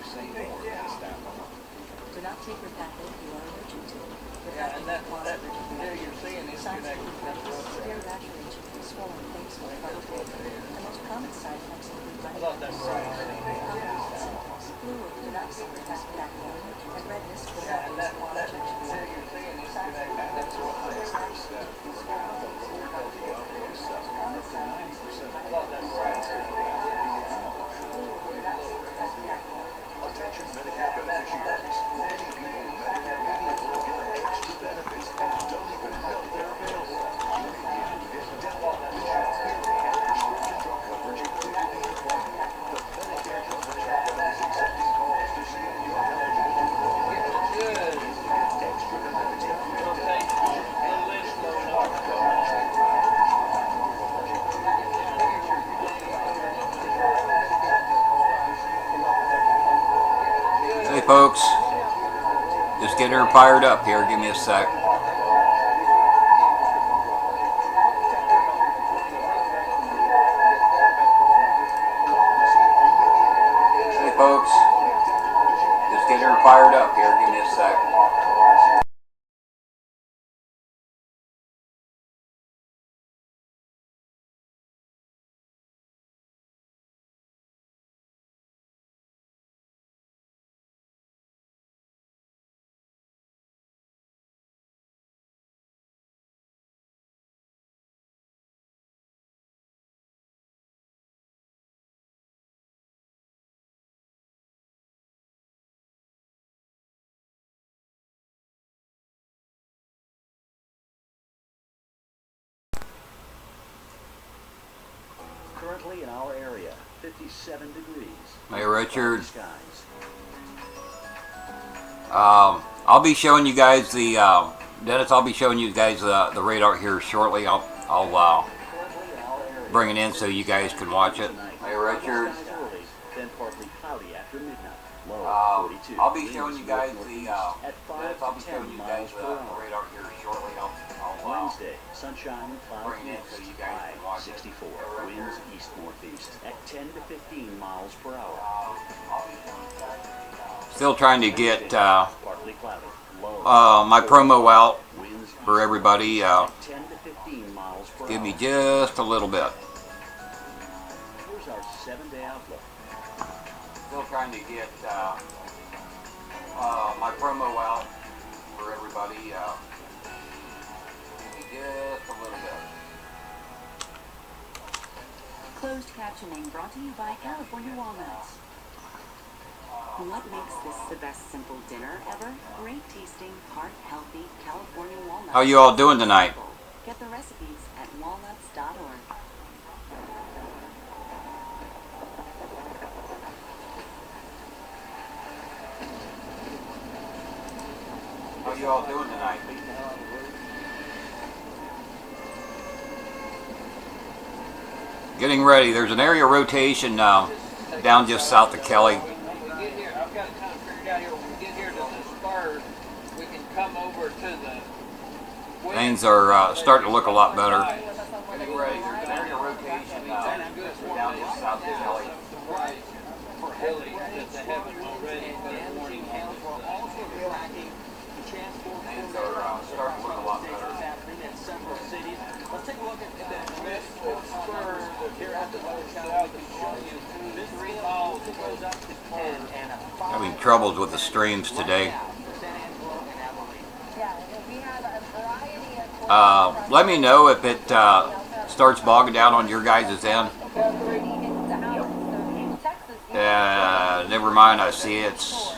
Do not take your pet if you are allergic to it. Yeah, and that there you're seeing is connected. Severe rash or itching from swollen face or probably the most common side effects include I thought that's right. symptoms. Flu or Clorox or back pain and redness for Yeah, and that injections. there you're seeing is connected. That's what I thought that's right. Attention Medicare beneficiaries. Many people in Medicare Medicaid will get extra benefits and don't even know they're available. You may be able to get dental, vision, hearing, and prescription drug coverage included in your plan. The Medicare coverage hotline is accepting calls to see if you're eligible to qualify. Good. Get extra benefits including dental, vision, and prescription drug Hey folks, just getting her fired up here, give me a sec. Hey folks, just getting her fired up here, give me a sec. Currently in our area, 57 degrees. Hey Richard, Skies. I'll be showing you guys the Dennis. I'll be showing you guys the radar here shortly. I'll bring it in so you guys can watch it. Hey Richard, Then partly cloudy after midnight. Low 42. I'll be showing you guys the at 5 Dennis, I'll be to 10 showing you guys miles the per hour. radar here shortly. I'll Wednesday, sunshine and clouds bring it in so you guys can watch it. 64. Winds east-northeast at 10 to 15 miles per hour. Still trying to get Partly cloudy. Low. my promo out Winds for everybody. 10 to 15 miles per Give me hour. just a little bit. Here's our 7-day outlook. Still trying to get my promo out for everybody. Give me just a little bit. Closed captioning brought to you by California Walnuts. What makes this the best simple dinner ever? Great tasting, heart-healthy California walnuts. How you all doing tonight? Get the recipes at walnuts.org. How you all doing tonight? Getting ready. There's an area rotation down just south of Kelly. When we get here, I've got it kind of figured out here. When we get here to the spur, we can come over to the... Things are starting to look a lot better. Getting ready. There's an area rotation down just south of Kelly. For Hilly that they haven't already this morning. Things are starting to look a lot better. Let's take a look at the spur here at the hotel. I can show you this 3 miles that goes up to 10 and a 5. Having troubles with the streams today. Let me know if it starts bogging down on your guys' end. Never mind, I see it's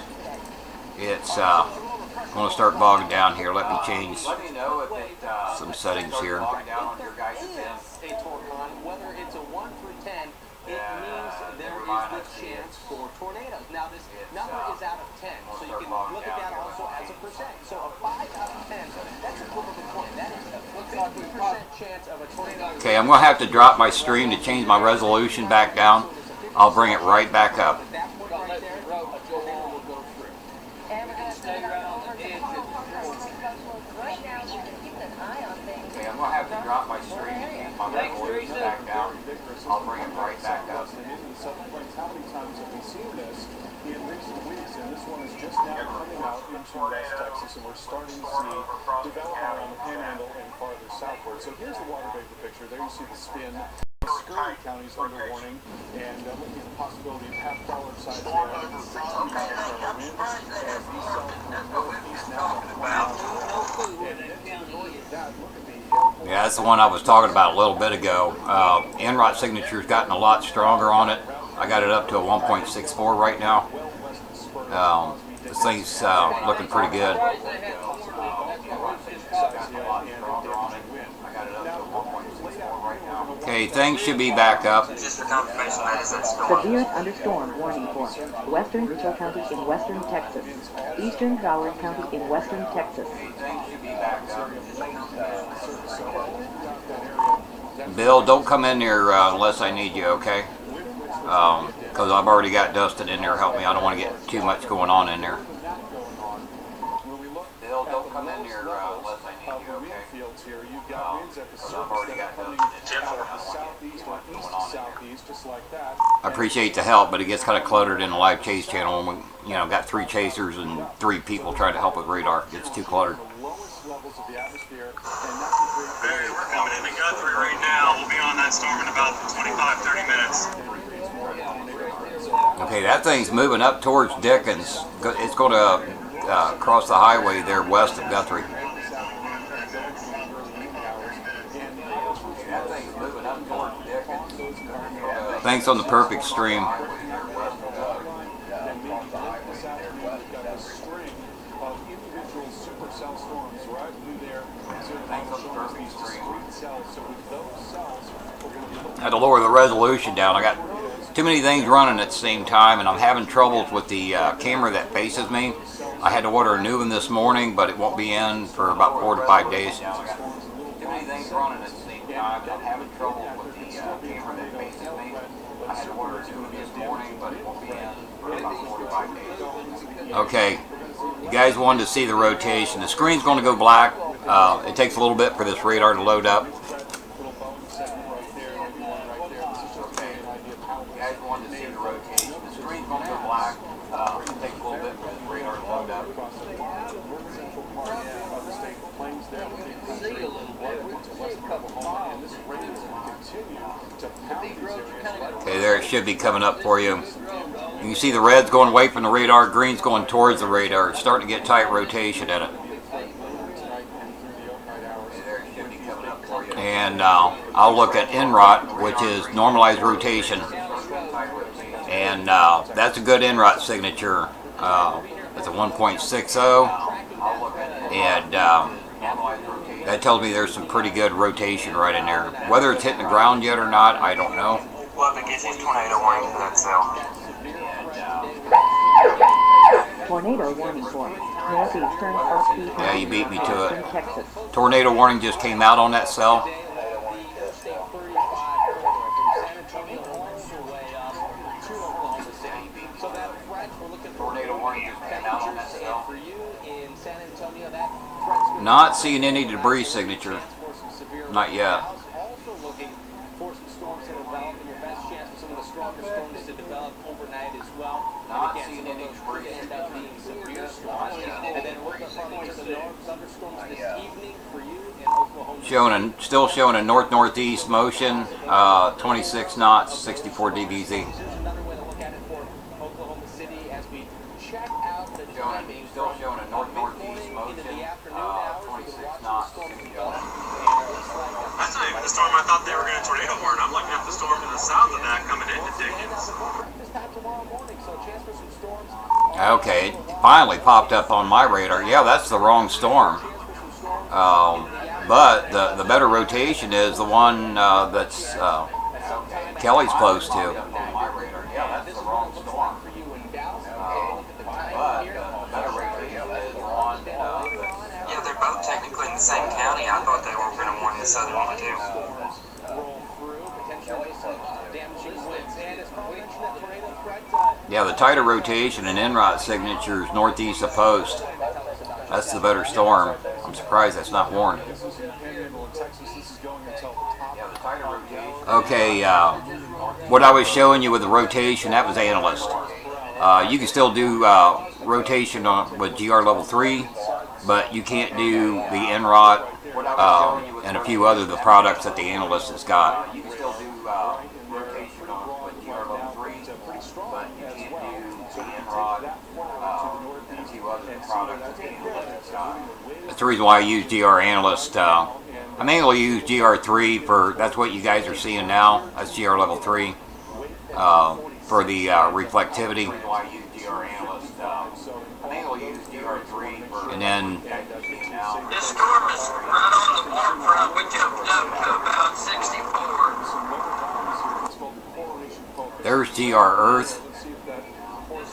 going to start bogging down here. Let me change some settings here. Whether it's a 1 through 10, it means there is the chance for tornadoes. Now this number is out of 10, so you can look at that also as a percent. So a 5 out of 10, that's equivalent to 20. That is a 50% chance of a tornado. Okay, I'm going to have to drop my stream to change my resolution back down. I'll bring it right back up. Okay, I'm going to have to drop my stream and change my resolution back down. I'll bring it right back up. Subsequent how many times have we seen this in recent this one is just now coming out into West Texas, and we're starting to see development around the Panhandle and farther southward. So here's the water vapor picture. There you see the spin. Scurry counties under warning, and looking at the possibility of half-dollar size there for 60 mile-per-hour winds as these cells from the northeast now are 20 miles per hour. And then to the north of that, look at the hill. Yeah, that's the one I was talking about a little bit ago. NROT signature's gotten a lot stronger on it. I got it up to a 1.64 right now. This thing's looking pretty good. Okay, things should be back up. Severe thunderstorm warning for western Mitchell County in western Texas, eastern Broward County in western Texas. Bill, don't come in there unless I need you, okay? Because I've already got Dustin in there help me. I don't want to get too much going on in there. Bill, don't come in there unless I need you, okay? Because I've already got Dustin in there. I don't want to get too much going on in there. I appreciate the help, but it gets kind of cluttered in the live chase channel when we, got 3 chasers and 3 people trying to help with radar. It gets too cluttered. Barry, we're coming into Guthrie right now. We'll be on that storm in about 25-30 minutes. Okay, that thing's moving up towards Dickens. It's going to cross the highway there west of Guthrie. Thanks on the perfect stream. I had to lower the resolution down. I got too many things running at the same time, and I'm having troubles with the camera that faces me. I had to order a new one this morning, but it won't be in for about 4 to 5 days. Too many things running at the same time. I'm having trouble with the camera that faces me. I had to order a new one this morning, but it won't be in for about 4 to 5 days. Okay, you guys wanted to see the rotation. The screen's going to go black. It takes a little bit for this radar to load up. Okay, there it should be coming up for you. You can see the red's going away from the radar, green's going towards the radar. It's starting to get tight rotation in it. And I'll look at NROT, which is normalized rotation. And that's a good NROT signature. It's a 1.60. And that tells me there's some pretty good rotation right in there. Whether it's hitting the ground yet or not, I don't know. Well, if it gets his tornado warning to that cell. Tornado warning for northeastern off-speed. Yeah, you beat me to it. Texas. Tornado warning just came out on that cell. Not seeing any debris signature. Not yet. Also looking for some storms to develop, and your best chance for some of the stronger storms to develop overnight as well. Not And again, seeing some of any those debris could end up being severe storms. And then look up to the north, thunderstorms this evening for you in Oklahoma. Still showing a north-northeast motion, 26 knots, 64 dBz. Here's another way to look at it for Oklahoma City as we check out the timing. Still showing a north-northeast motion, into the afternoon hours. 26 knots. That's not even the storm I thought they were going to tornado warn. I'm looking at the storm to the south of that coming into Dickens. Okay, it finally popped up on my radar. Yeah, that's the wrong storm. But the better rotation is the one that's Kelly's close to. Yeah, that's the wrong storm. But the better rotation is the one Yeah, they're both technically in the same county. I thought they were going to warn the southern one too. Yeah, the tighter rotation and NROT signatures northeast of Post. That's the better storm. I'm surprised that's not warned. Okay, what I was showing you with the rotation, that was analyst. You can still do rotation with GR level 3, but you can't do the NROT and a few other the products that the analyst has got. You can still do rotation with GR level 3, but you can't do the NROT and a few other products that the analyst has got. That's the reason why I use GR Analyst. I mainly use GR3 for, that's what you guys are seeing now. That's GR level 3 for the reflectivity. And then this storm is right on the waterfront. We jumped up to about 64. there's GR Earth.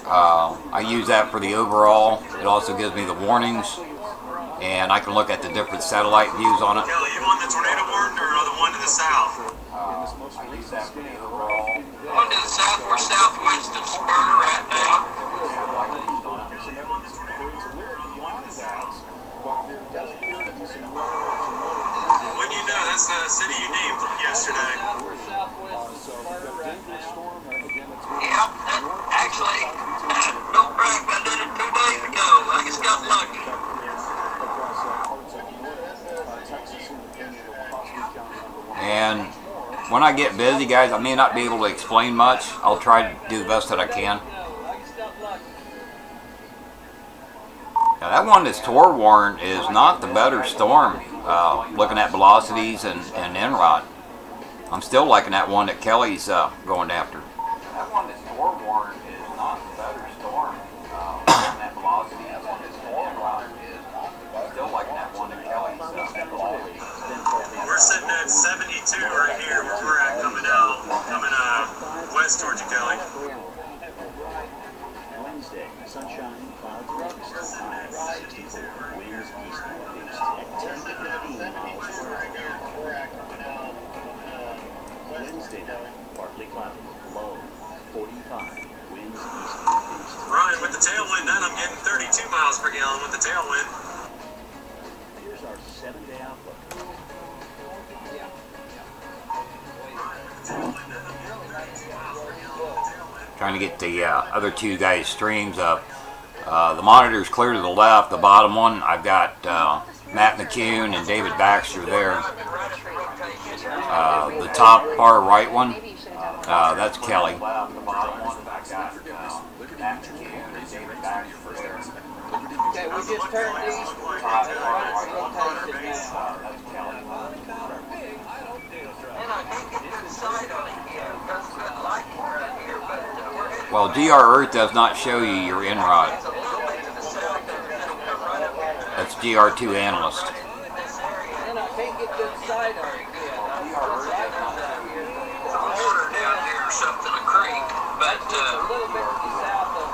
I use that for the overall. It also gives me the warnings, and I can look at the different satellite views on it. Kelly, you want the tornado warning or the one to the south? I use that for the overall. The one to the south or southwest of Smyrna right now. When you know, that's the city you named from yesterday. Yep, actually, don't brag, I did it 2 days ago. I just got lucky. And when I get busy, guys, I may not be able to explain much. I'll try to do the best that I can. Now that one that's Tor warned is not the better storm, looking at velocities and NROT. I'm still liking that one that Kelly's going after. That one that's Tor warned is not the better storm, looking at velocities and NROT. I'm still liking that one that Kelly's We're sitting at 72 right here where we're at coming west towards you, Kelly. Wednesday, sunshine, clouds, high 64, winds east-northeast at 10 to 15 miles per hour. Wednesday night, partly cloudy, low 45, winds east-northeast. Ryan, with the tailwind, then I'm getting 32 miles per gallon with the tailwind. Here's our 7-day outlook. Trying to get the other two guys' streams up. The monitor's clear to the left. The bottom one, I've got Matt McCune and David Baxter there. The top far right one, that's Kelly. The bottom one, I've got Matt McCune and David Baxter there. Okay, we just turned east. We're Top right far at right one, rotation now. that's Kelly. And I can't get to the side on it yet. That's good lighting right here, but we're headed Well, GR Earth does not show you your NROT. a little bit to the south there, and then it'll come right up here. That's GR2 Analyst. In this area. And I can't get to the side on it yet. There's water down here or something, a creek, but A little bit to the south of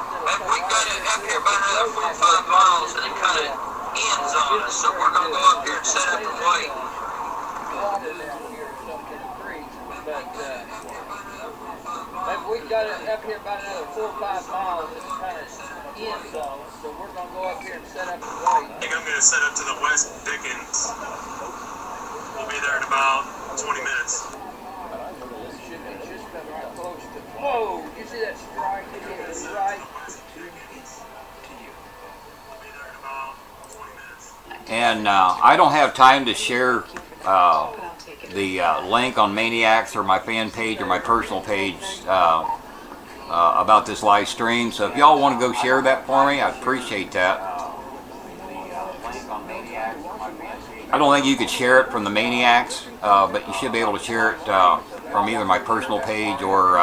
we got it up here about another 4 or 5 miles, and it kind of ends on us, so we're going to go up here and set up and wait. water down here or something, a creek. But we got it up here about another 4 or 5 miles. It kind of ends on us, so we're going to go up here and set up and wait. I think I'm going to set up to the West Dickens. We'll be there in about 20 minutes. It should be just coming right close to. Whoa! You see that strike? It hit us right. We'll be there in about 20 minutes. And I don't have time to share the link on Maniacs or my fan page or my personal page about this live stream. So if y'all want to go share that for me, I'd appreciate that. I don't think you could share it from the Maniacs, but you should be able to share it from either my personal page or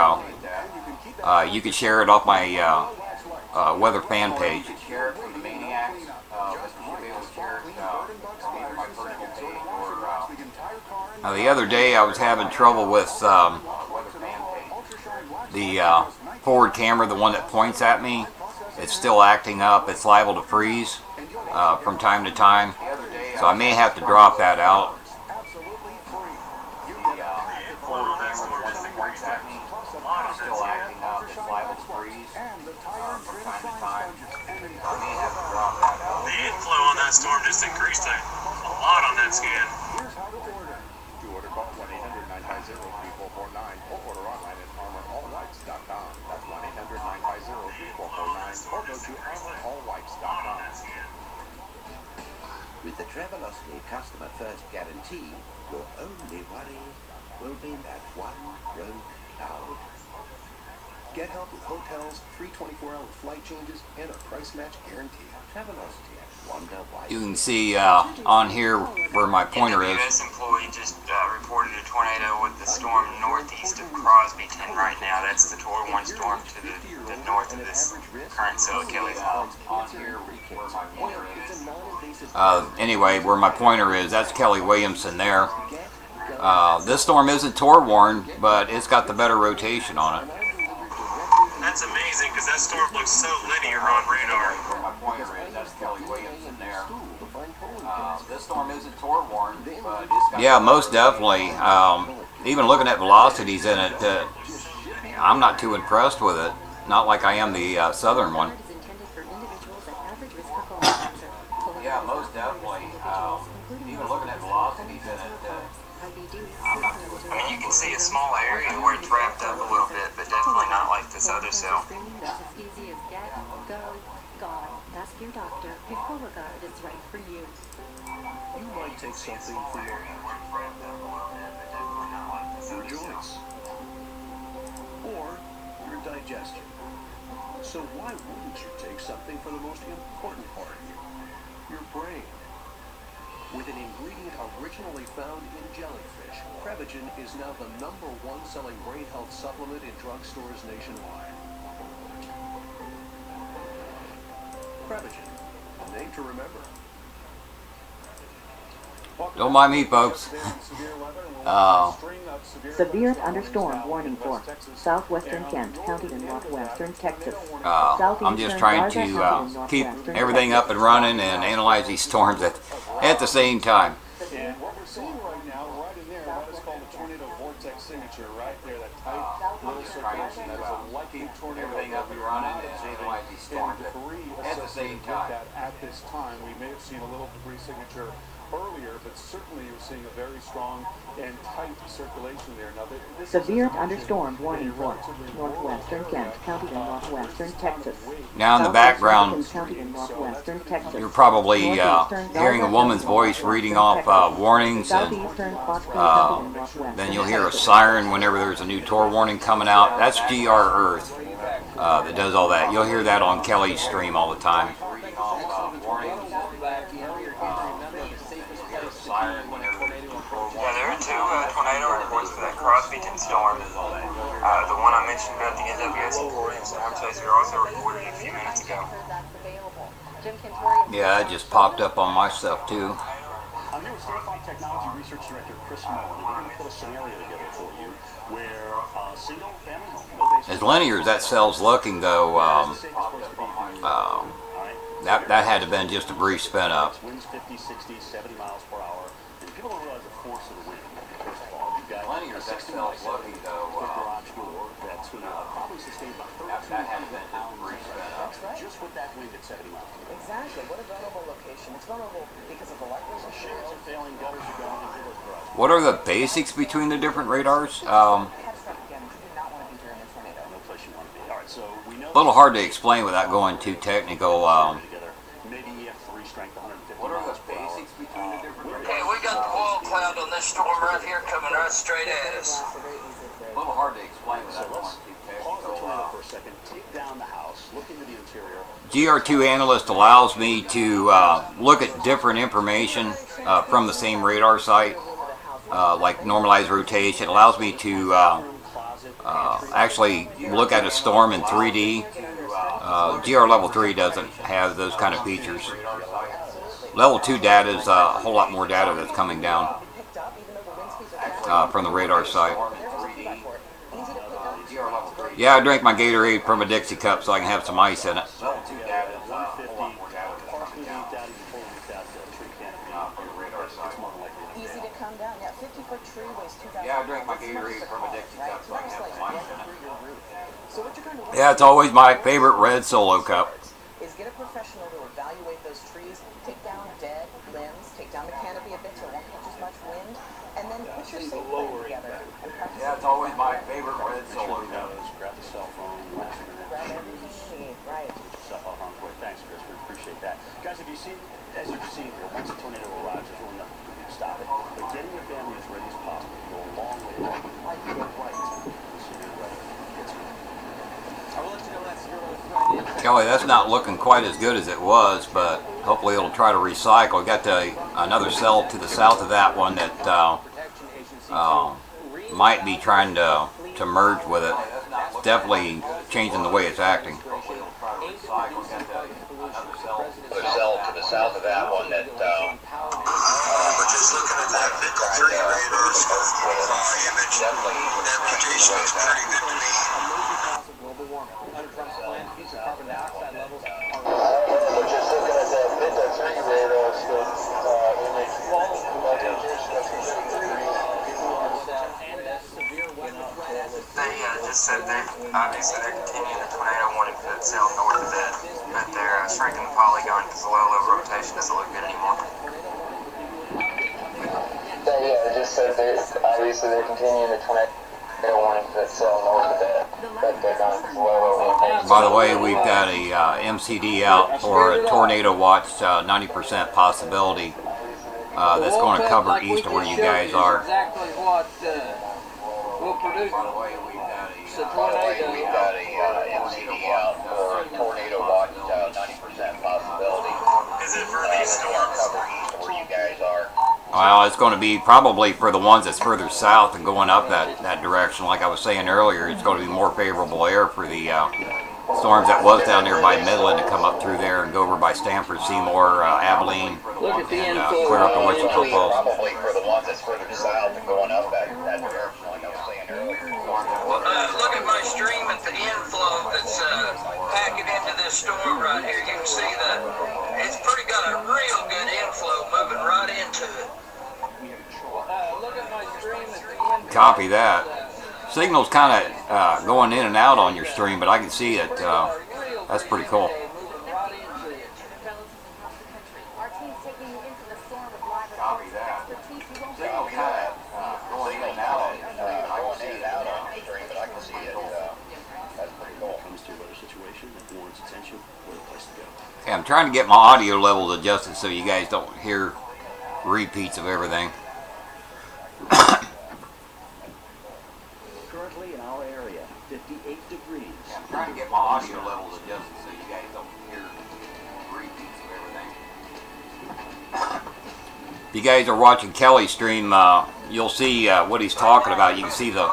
you could share it off my weather fan page. Now the other day I was having trouble with the forward camera, the one that points at me. It's still acting up. It's liable to freeze from time to time. So I may have to drop that out. The inflow on that storm just increased a lot on that scan. To order, call 1-800-950-3449 or order online at armoralllights.com. That's 1-800-950-3449. go to armorallwipes.com. With the Travelocity Customer First Guarantee, your only worry will be that one rogue cloud. Get help with hotels, free 24-hour flight changes, and a price match guarantee. Travelocity, wonder why. You can see on here where my pointer is. NWS employee just reported a tornado with the storm northeast of Crosbyton right now. That's the Tor 1 storm to the north of this current cell Kelly's home. On here where my pointer is. Anyway, where my pointer is, that's Kelly Williamson there. This storm isn't Tor warned, but it's got the better rotation on it. That's amazing because that storm looks so linear on radar. Where my pointer is, that's Kelly Williamson there. This storm isn't Tor warned, but it's got... Yeah, most definitely. Even looking at velocities in it, I'm not too impressed with it. Not like I am the southern one. Yeah, most definitely. Even looking at velocities in it, I'm not too I mean, you can see a small area where it's wrapped up a little bit, but definitely not like this other cell. That's as easy as get, go, gone. Ask your doctor if Cologuard is right for you. You might take something for your joints or your digestion. So why wouldn't you take something for the most important part of you, your brain? With an ingredient originally found in jellyfish, Prevagen is now the #1 selling brain health supplement in drugstores nationwide. Prevagen, a name to remember. Don't mind me, folks. Severe thunderstorm warning for southwestern Kent County and northwestern Texas. I'm just trying to keep everything up and running and analyze these storms at the same time. And what we're seeing right now, right in there, that is called the tornado vortex signature, right there, that tight little circulation. That is a likely tornado. everything up and running and analyze these storms at the same time. That at this time, we may have seen a little debris signature earlier, but certainly you're seeing a very strong and tight circulation there. Now, Severe thunderstorm warning for northwestern Kent County and northwestern Texas. Now in the background, County and northwestern Texas. you're probably hearing a woman's voice reading off warnings, and then you'll hear a siren whenever there's a new Tor warning coming out. That's GR Earth that does all that. You'll hear that on Kelly's stream all the time. Yeah, there are two tornado reports for that Crosbyton storm. The one I mentioned about the NWS employee in Storm Chaser also reported a few minutes ago. Yeah, it just popped up on my stuff too. I'm here with Certified Technology Research Director Chris Mullen, and we're going to put a scenario together for you where a single family home, no basic... As linear as that cell's looking, though, that had to have been just a brief spin up. Winds 50, 60, 70 miles per hour. And people don't realize the force of the wind. First of all, you've got Linear as that cell's looking, though, garage door that's going to probably sustain about 1,300 pounds. That's right. Just with that wind at 70 miles per hour. Exactly. What a vulnerable location. It's vulnerable because of the lightning. Shares are failing, gutters are going into those garages. What are the basics between the different radars? Catch that again. You do not want to be during a tornado. No place you want to be. All right, so we know... A little hard to explain without going too technical. Maybe EF3 strength 150 What are the miles per hour. basics between the different... Hey, we got the wall cloud on this storm right here coming right straight at us. A little hard to explain So without let's going too pause the tornado technical. for a second, take down the house, look into the interior. GR2 Analyst allows me to look at different information from the same radar site, like normalized rotation. It allows me to actually look at a storm in 3D. GR Level 3 doesn't have those kind of features. Level 2 data is a whole lot more data that's coming down from the radar site. Yeah, I drank my Gatorade from a Dixie cup so I can have some ice in it. Easy to come down. Yeah, 50-foot tree weighs 2,000 Yeah, I drank my Gatorade from a Dixie cup so I can have some ice in it. So what you're going to do Yeah, it's always my favorite red Solo cup. is get a professional to evaluate those trees, take down dead limbs, take down the canopy a bit so it won't catch as much wind, and then put your safe plan together and practice. Yeah, it's always my favorite red Solo cup. Grab the cell phone, Grab everything you need, right. stuff up on appreciate that. Guys, if you see, as you've seen here, once a tornado arrives, there's really nothing you can stop it. But getting your family as ready as possible will go a long way to making life go right. So you're ready. It's good. I will let you know that's your Kelly, that's not looking quite as good as it was, but hopefully it'll try to recycle. We got another cell to the south of that one that might be trying to merge with it. It's definitely changing the way it's acting. Another cell to the south of that one that But just looking at that 53 radar scope image, that mutation is pretty good to me. global warming. Under Trump's plan, future carbon dioxide levels are we're just looking at that 53 radar scope image. They just said obviously they're continuing the tornado warning for that cell north of that, but they're shrinking the polygon because the low rotation doesn't look good anymore. Yeah, it just said obviously they're continuing the tornado warning for that cell north of that, but they're going to low. By the way, we've got a MCD out for a tornado watch, 90% possibility. That's going to cover east of where you guys are. Exactly what will produce. By the way, we've got a MCD out for a tornado watch, 90% possibility. Is it for these storms? Cover east of where you guys are. Well, it's going to be probably for the ones that's further south and going up that direction. Like I was saying earlier, it's going to be more favorable air for the storms that was down there by Midland to come up through there and go over by Stamford, Seymour, Abilene, and clear up to Wichita Falls. Probably for the ones that's further south and going up that direction, like I was saying earlier. Look at my stream at the inflow that's packing into this storm right here. You can see that it's pretty got a real good inflow moving right into it. Look at my stream at the end. Copy that. Signal's kind of going in and out on your stream, but I can see it. That's pretty cool. Copy that. Signal's kind of going in and out. I can see it. On the stream, but I can see it. That's pretty cool. When it comes to a weather situation that warrants attention, we're the place to go. Okay, I'm trying to get my audio levels adjusted so you guys don't hear repeats of everything. Currently in our area, 58 degrees. Yeah, I'm trying to get my audio levels adjusted so you guys don't hear repeats of everything. If you guys are watching Kelly's stream, you'll see what he's talking about. You can see the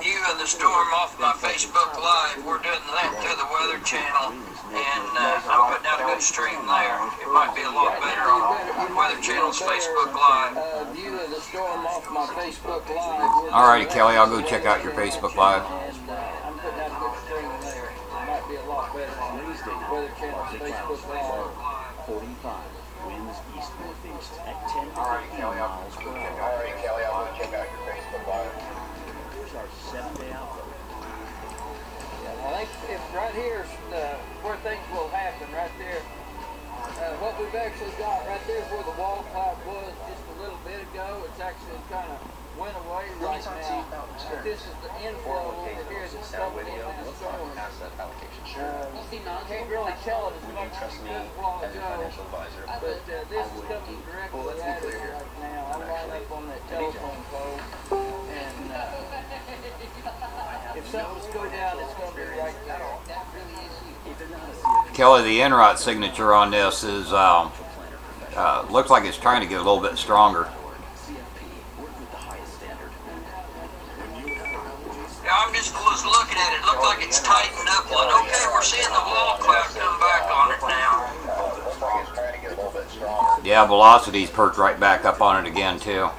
View of the storm off my Facebook Live. We're doing that through the Weather Channel, and I'm putting out a good stream there. It might be a lot better on Weather Channel's Facebook Live. View of the storm off my Facebook Live. Alrighty, Kelly, I'll go check out your Facebook Live. And I'm putting out a good stream there. It might be a lot better on Weather Channel's Facebook Live. 45. Winds east northeast at 10 to 15 miles per hour. Alright, Kelly, I'll go check out your Facebook Live. Here's our 7-day outlook. I think if right here's where things will happen, right there. What we've actually got right there is where the wall cloud was just a little bit ago. It's actually kind of went away right now. But this is the inflow over here that's coming into the storm. Can't really tell it as much as you could a while ago. But this is coming directly at us right now. I'm right up on that telephone pole. And if something's go down, it's going to be right there. Kelly, the en-route signature on this is looks like it's trying to get a little bit stronger. Yeah, I was looking at it. It looked like it's tightened up one. Okay, we're seeing the wall cloud come back on it now. Yeah, velocity's perked right back up on it again too.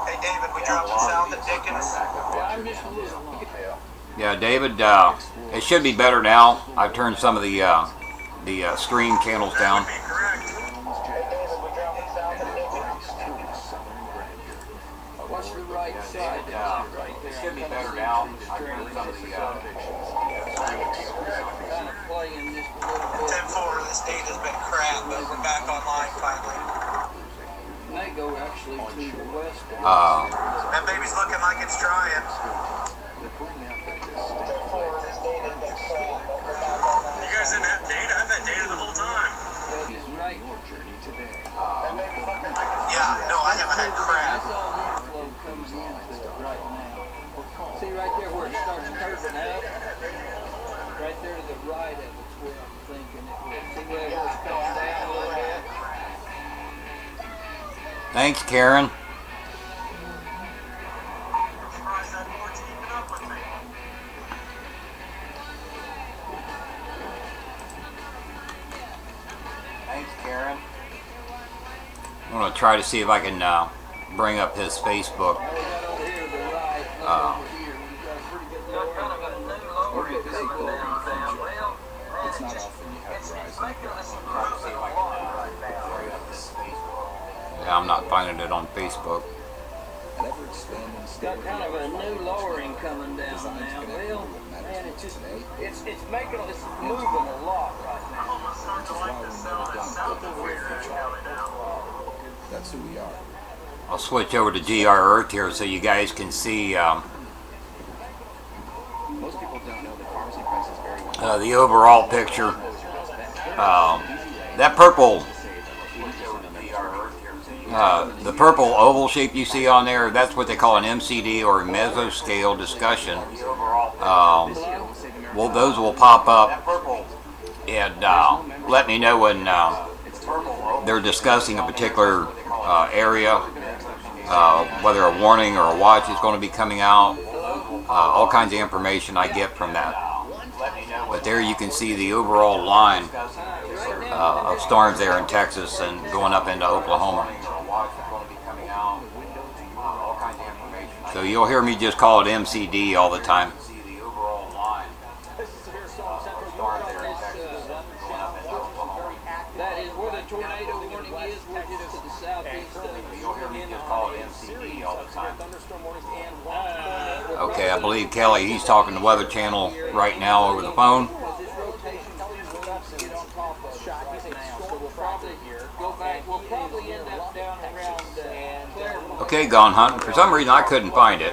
Hey David, we dropped the sound at Dickens. Yeah, David, it should be better now. I've turned some of the stream channels down. What's the right side? It should be better now. I've turned some of the Kind of playing just a little bit. 10-4, this data's been crap, but we're back online finally. Make go actually to the west. That baby's looking like it's trying. You guys didn't have data? I've had data the whole time. Right. Yeah, no, I haven't had crap. That's all the flow coming into it right now. See right there where it starts curving out? Right there to the right of it's where I'm thinking it will. See where it was coming down a little bit? Thanks, Karen. Thanks, Karen. I'm going to try to see if I can bring up his Facebook. It's not often you have Verizon. Yeah, I'm not finding it on Facebook. An ever-expanding Got kind of a new lowering coming down now. Well, man, it's just, it's making, it's moving a lot right now. That's who we are. I'll switch over to GR Earth here so you guys can see Most people don't know that pharmacy prices vary widely. the overall picture. That purple, the purple oval shape you see on there, that's what they call an MCD or mesoscale discussion. Well, those will pop up and let me know when they're discussing a particular area, whether a warning or a watch is going to be coming out. All kinds of information I get from that. But there you can see the overall line of storms there in Texas and going up into Oklahoma. So you'll hear me just call it MCD all the time. That is where the tornado warning is. We're just to the southeast of You'll hear me just call it MCD all the time. Okay, I believe Kelly, he's talking to Weather Channel right now over the phone. Okay, Gone Hunting. For some reason I couldn't find it.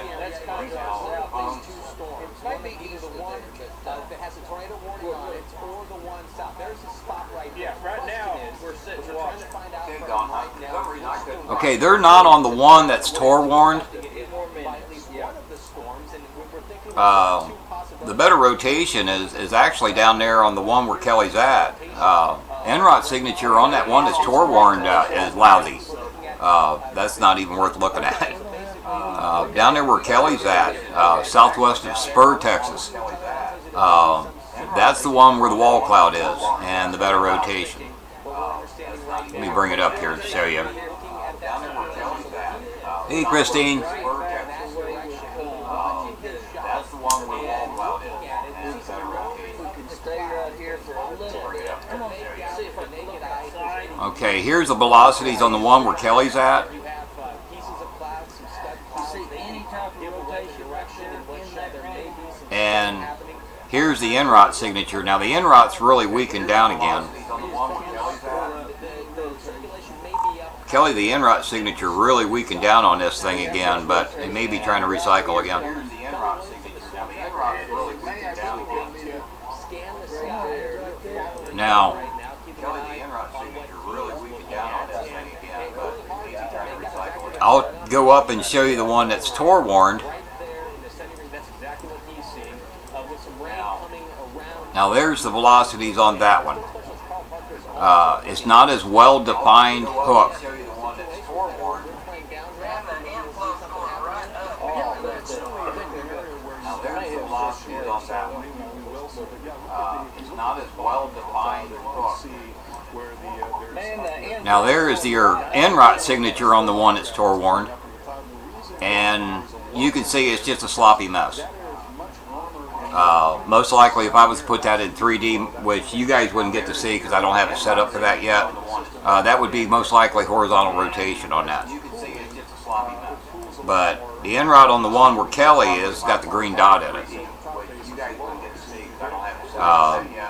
Okay, they're not on the one that's Tor warned. The better rotation is actually down there on the one where Kelly's at. NROT signature on that one that's Tor warned is lousy. That's not even worth looking at. Down there where Kelly's at, southwest of Spur, Texas. That's the one where the wall cloud is and the better rotation. Let me bring it up here to show you. Hey, Christine. That's the one where the wall cloud is and the better rotation. Okay, here's the velocities on the one where Kelly's at. And here's the NROT signature. Now the NROT's really weakened down again. Kelly, the NROT signature really weakened down on this thing again, but it may be trying to recycle again. Now, I'll go up and show you the one that's Tor warned. Now there's the velocities on that one. It's not as well defined hook. Now there is your NROT signature on the one that's Tor warned, and you can see it's just a sloppy mess. Most likely, if I was to put that in 3D, which you guys wouldn't get to see because I don't have it set up for that yet, that would be most likely horizontal rotation on that. But the NROT on the one where Kelly is got the green dot in it.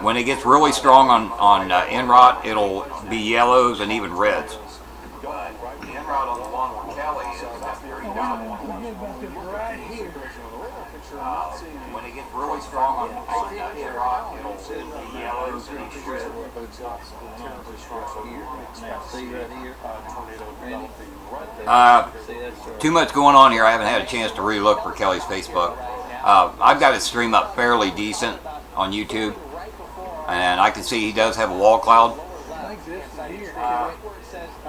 When it gets really strong on NROT, it'll be yellows and even reds. one where Kelly is, that's where he got one. When it gets really strong on that rock, it'll be yellow and be shrill. Too much going on here. I haven't had a chance to re-look for Kelly's Facebook. I've got his stream up fairly decent on YouTube, and I can see he does have a wall cloud. Too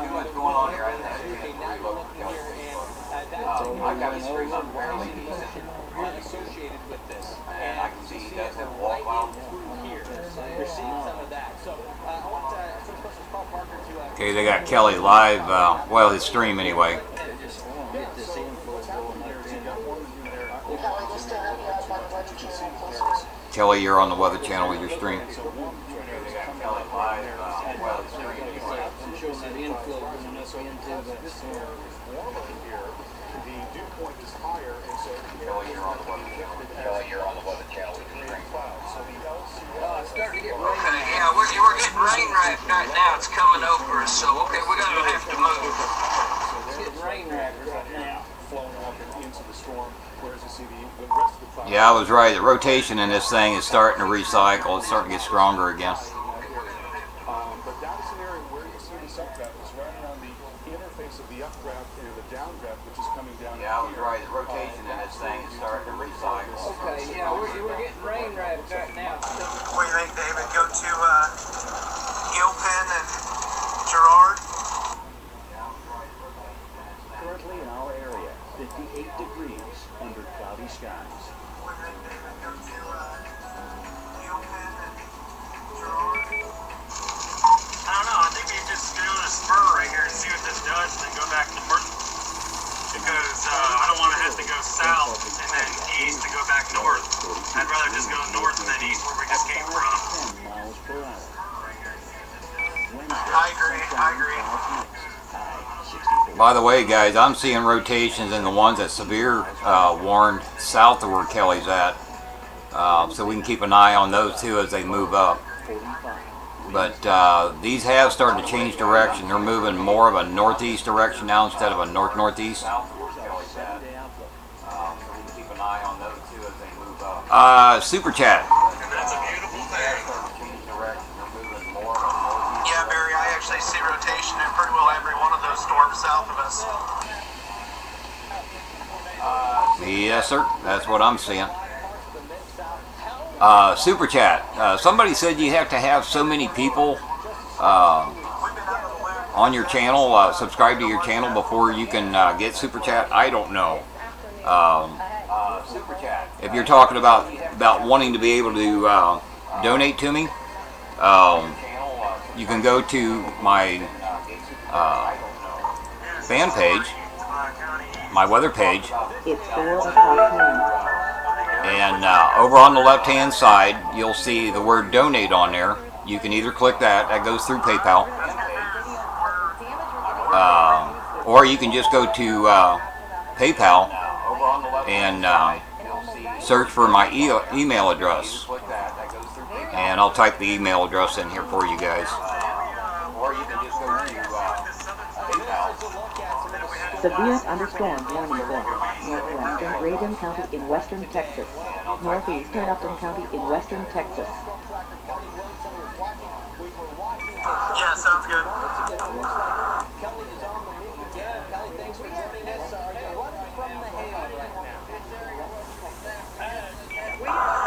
much going on here. I haven't had a chance to re-look for Kelly's Facebook. I've got his stream up fairly decent, associated with this. and I can see he does have a wall cloud. Here. You're seeing some of that. So I want first question, Paul Parker to Okay, they got Kelly live, well, his stream anyway. Kelly, you're on the Weather Channel with your stream. They got Kelly live, well, his stream anyway. Showing that inflow coming up into the storm. The dew point is higher, and so Kelly, you're on the Weather Channel. Kelly, you're on the Weather Channel with your stream. it's starting to get rain. Okay, yeah, we're getting rain right now. It's coming over us, so okay, we're gonna have to move. It's getting rain right now. Flowing up and into the storm, whereas you see the rest of the clouds. Yeah, I was right. The rotation in this thing is starting to recycle. It's starting to get stronger again. But that is an area where you see the subdraft is right around the interface of the updraft and the downdraft, which is coming down. Yeah, I was right. The rotation in this thing is starting to recycle. Okay, yeah, we're getting rain right now. What do you think, David? Go to Gilpin and Gerard? Currently in our area, 58 degrees under cloudy skies. What do you think, David? Go to Gilpin and Gerard? I don't know. I think we just go on a spur right here and see what this does, and then go back to north. Because I don't want to have to go south and then east to go back north. I'd rather just go north and then east where we just came from. 10 miles per hour. I agree. By the way, guys, I'm seeing rotations in the ones that severe warned south of where Kelly's at. So we can keep an eye on those too as they move up. But these have started to change direction. They're moving more of a northeast direction now instead of a north-northeast. South of where Kelly's at. We can keep an eye on those two as they move up. Super chat. And that's a beautiful thing. Change direction. They're moving more of a northeast. Yeah, Barry, I actually see rotation in pretty well every one of those storms south of us. Yes, sir. That's what I'm seeing. Super chat. Somebody said you have to have so many people on your channel, subscribe to your channel before you can get super chat. I don't know. Super chat. If you're talking about wanting to be able to donate to me, you can go to my fan page, my weather page. It's 4 o'clock p.m. And over on the left-hand side, you'll see the word donate on there. You can either click that. That goes through PayPal. Or you can just go to PayPal and search for my email address. And I'll type the email address in here for you guys. Or you can just go to PayPal. Severe thunderstorm warning event. Northwestern Reagan County in western Texas. Northeastern Upton County in western Texas. Yeah, sounds good. Kelly is on the move again. Kelly, thanks for joining us. Are you running from the hail right now?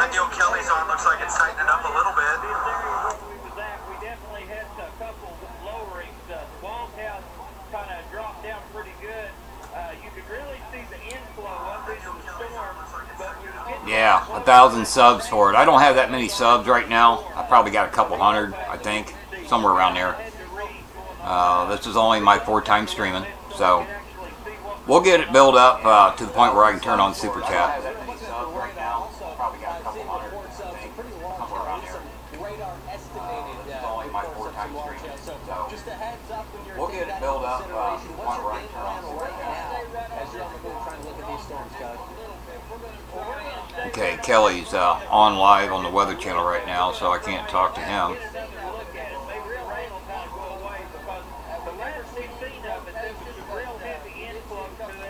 That deal Kelly's on looks like it's tightening up a little bit. We definitely had a couple lowerings. The walls have kind of dropped down pretty good. You could really see the inflow up into the storm, but we were getting... Yeah, 1,000 subs for it. I don't have that many subs right now. I probably got a couple hundred, I think, somewhere around there. This is only my 4th time streaming, so we'll get it built up to the point where I can turn on super chat. Probably got a couple hundred, I think, somewhere around there. This is only my 4th-time streaming, so we'll get it built up to the point where I can turn on super chat. As you're on the move trying to look at these storms, Kelly. Okay, Kelly's on live on the Weather Channel right now, so I can't talk to him. The last 16 of it, there was some real heavy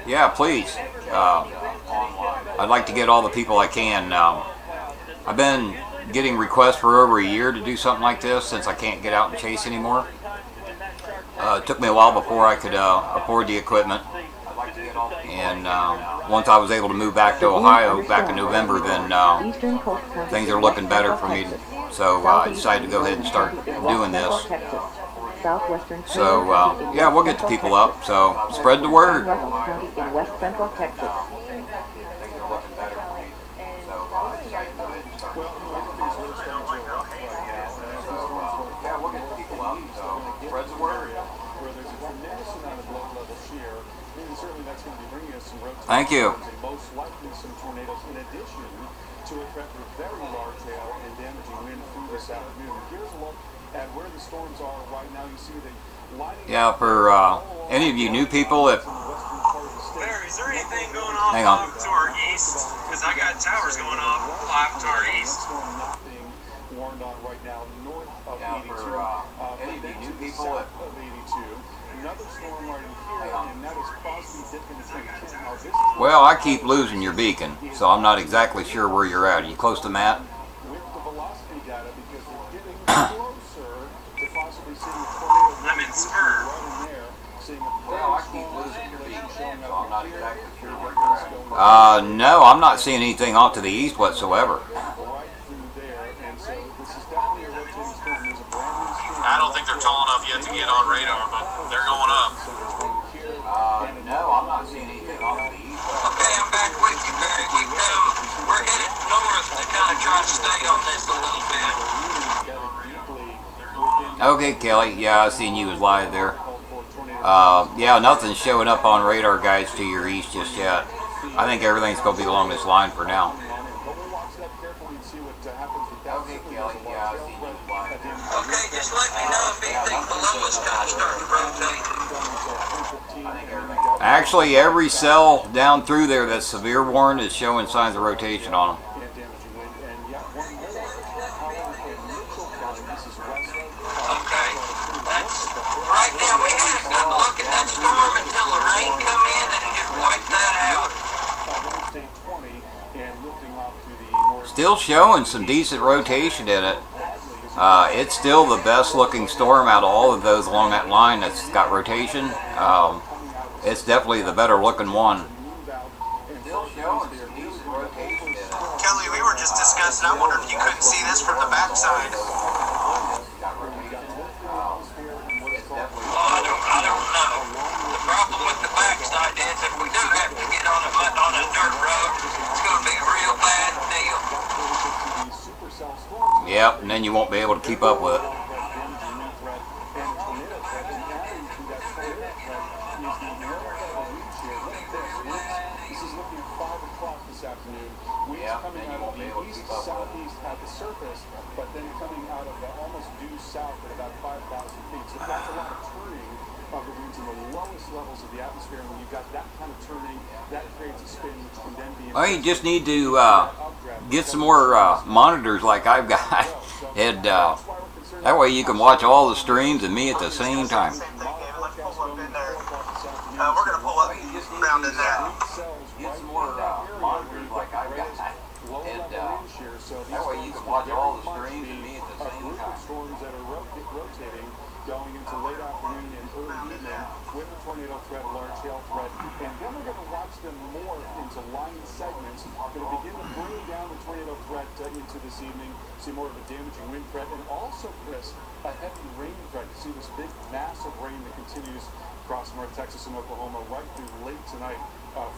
Yeah, please. I'd like to get all the people I can. I've been getting requests for over a year to do something like this since I can't get out and chase anymore. It took me a while before I could afford the equipment. And once I was able to move back to Ohio back in November, then things are looking better for me. So I decided to go ahead and start doing this. So yeah, we'll get the people up. So spread the word. In West Central Texas. Thank you. Most likely some tornadoes in addition to a threat of very large hail and damaging wind through this afternoon. Here's a look at where the storms are right now. You see the lighting. Yeah, for any of you new people, if Barry, is there anything going off hang on. to our east? Because I got towers going off to our east. Not being warned on right now north of 82. Any of you new people, south of 82. Another storm right in here, and that is Crosby dipping its now this is Well, I keep losing your beacon, so I'm not exactly sure where you're at. Are you close to Matt? with the velocity data because we're getting closer to possibly seeing a tornado. I'm in Spur. Right in there, seeing a Well, I keep losing your beacon, so I'm not exactly sure where you're at. No, I'm not seeing anything off to the east whatsoever. right through there, and so this is definitely a rotating storm. There's a brand new storm. I don't think they're tall enough yet to get on radar, but they're going up. So there's one here. No, I'm not seeing anything off to the east. Okay, I'm back with you, Barry. Keep going. We're headed north to kind of try to stay on this a little bit. Okay, Kelly. Yeah, I seen you was live there. Yeah, nothing's showing up on radar guides to your east just yet. I think everything's going to be along this line for now. Okay, Kelly. Yeah, I seen you was live there. Okay, just let me know if anything below us kind of starts rotating. Actually, every cell down through there that's severe warned is showing signs of rotation on them. Okay, that's right now. We had a good look at that storm until the rain come in and just wiped that out. Still showing some decent rotation in it. It's still the best looking storm out of all of those along that line that's got rotation. It's definitely the better looking one. Kelly, we were just discussing, I wonder if you couldn't see this from the backside. Well, I don't know. The problem with the backside is if we do have to get on a dirt road, it's going to be a real bad deal. Yep, and then you won't be able to keep up with it. Coming out of the east-southeast at the surface, but then coming out of the almost due south at about 5,000 feet. So that's a lot of turning of the winds in the lowest levels of the atmosphere. And when you've got that kind of turning, that creates a spin which can then be... Well, you just need to get some more monitors like I've got. And that way you can watch all the streams and me at the same time. We're going to pull up around in there. Get some more monitors like I've got. And that way you can watch all the streams and me at the same time. Storms that are rotating going into late afternoon and early evening with a tornado threat, a large hail threat. And then we're going to watch them morph into line segments. We're going to begin to bring down the tornado threat into this evening. See more of a damaging wind threat and also, Chris, a heavy rain threat. You see this big, massive rain that continues across North Texas and Oklahoma right through late tonight.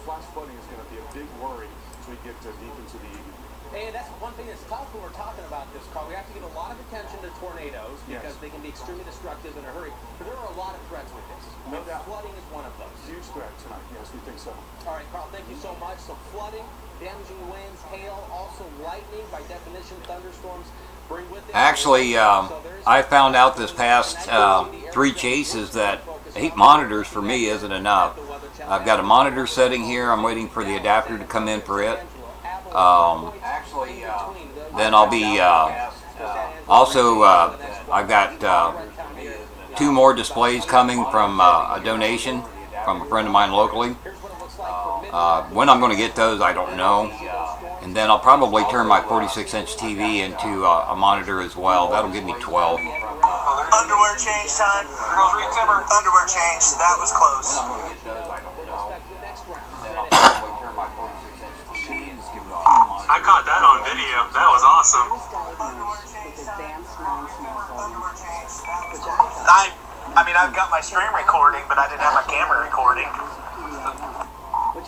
Flash flooding is going to be a big worry as we get deep into the evening. And that's one thing that's tough when we're talking about this, Carl. We have to give a lot of attention to tornadoes because they can be extremely destructive in a hurry. But there are a lot of threats with this. No doubt. Flooding is one of those. Huge threat tonight. Yes, we think so. All right, Carl, thank you so much. So flooding, damaging winds, hail, also lightning, by definition, thunderstorms. Actually, I found out this past 3 chases that 8 monitors for me isn't enough. I've got a monitor setting here. I'm waiting for the adapter to come in for it. Then I'll be also I've got 2 more displays coming from a donation from a friend of mine locally. When I'm going to get those, I don't know. And then I'll probably turn my 46-inch TV into a monitor as well. That'll give me 12. Underwear change time. Girls read Timber. Underwear change. That was close. I caught that on video. That was awesome. I mean, I've got my stream recording, but I didn't have my camera recording. 1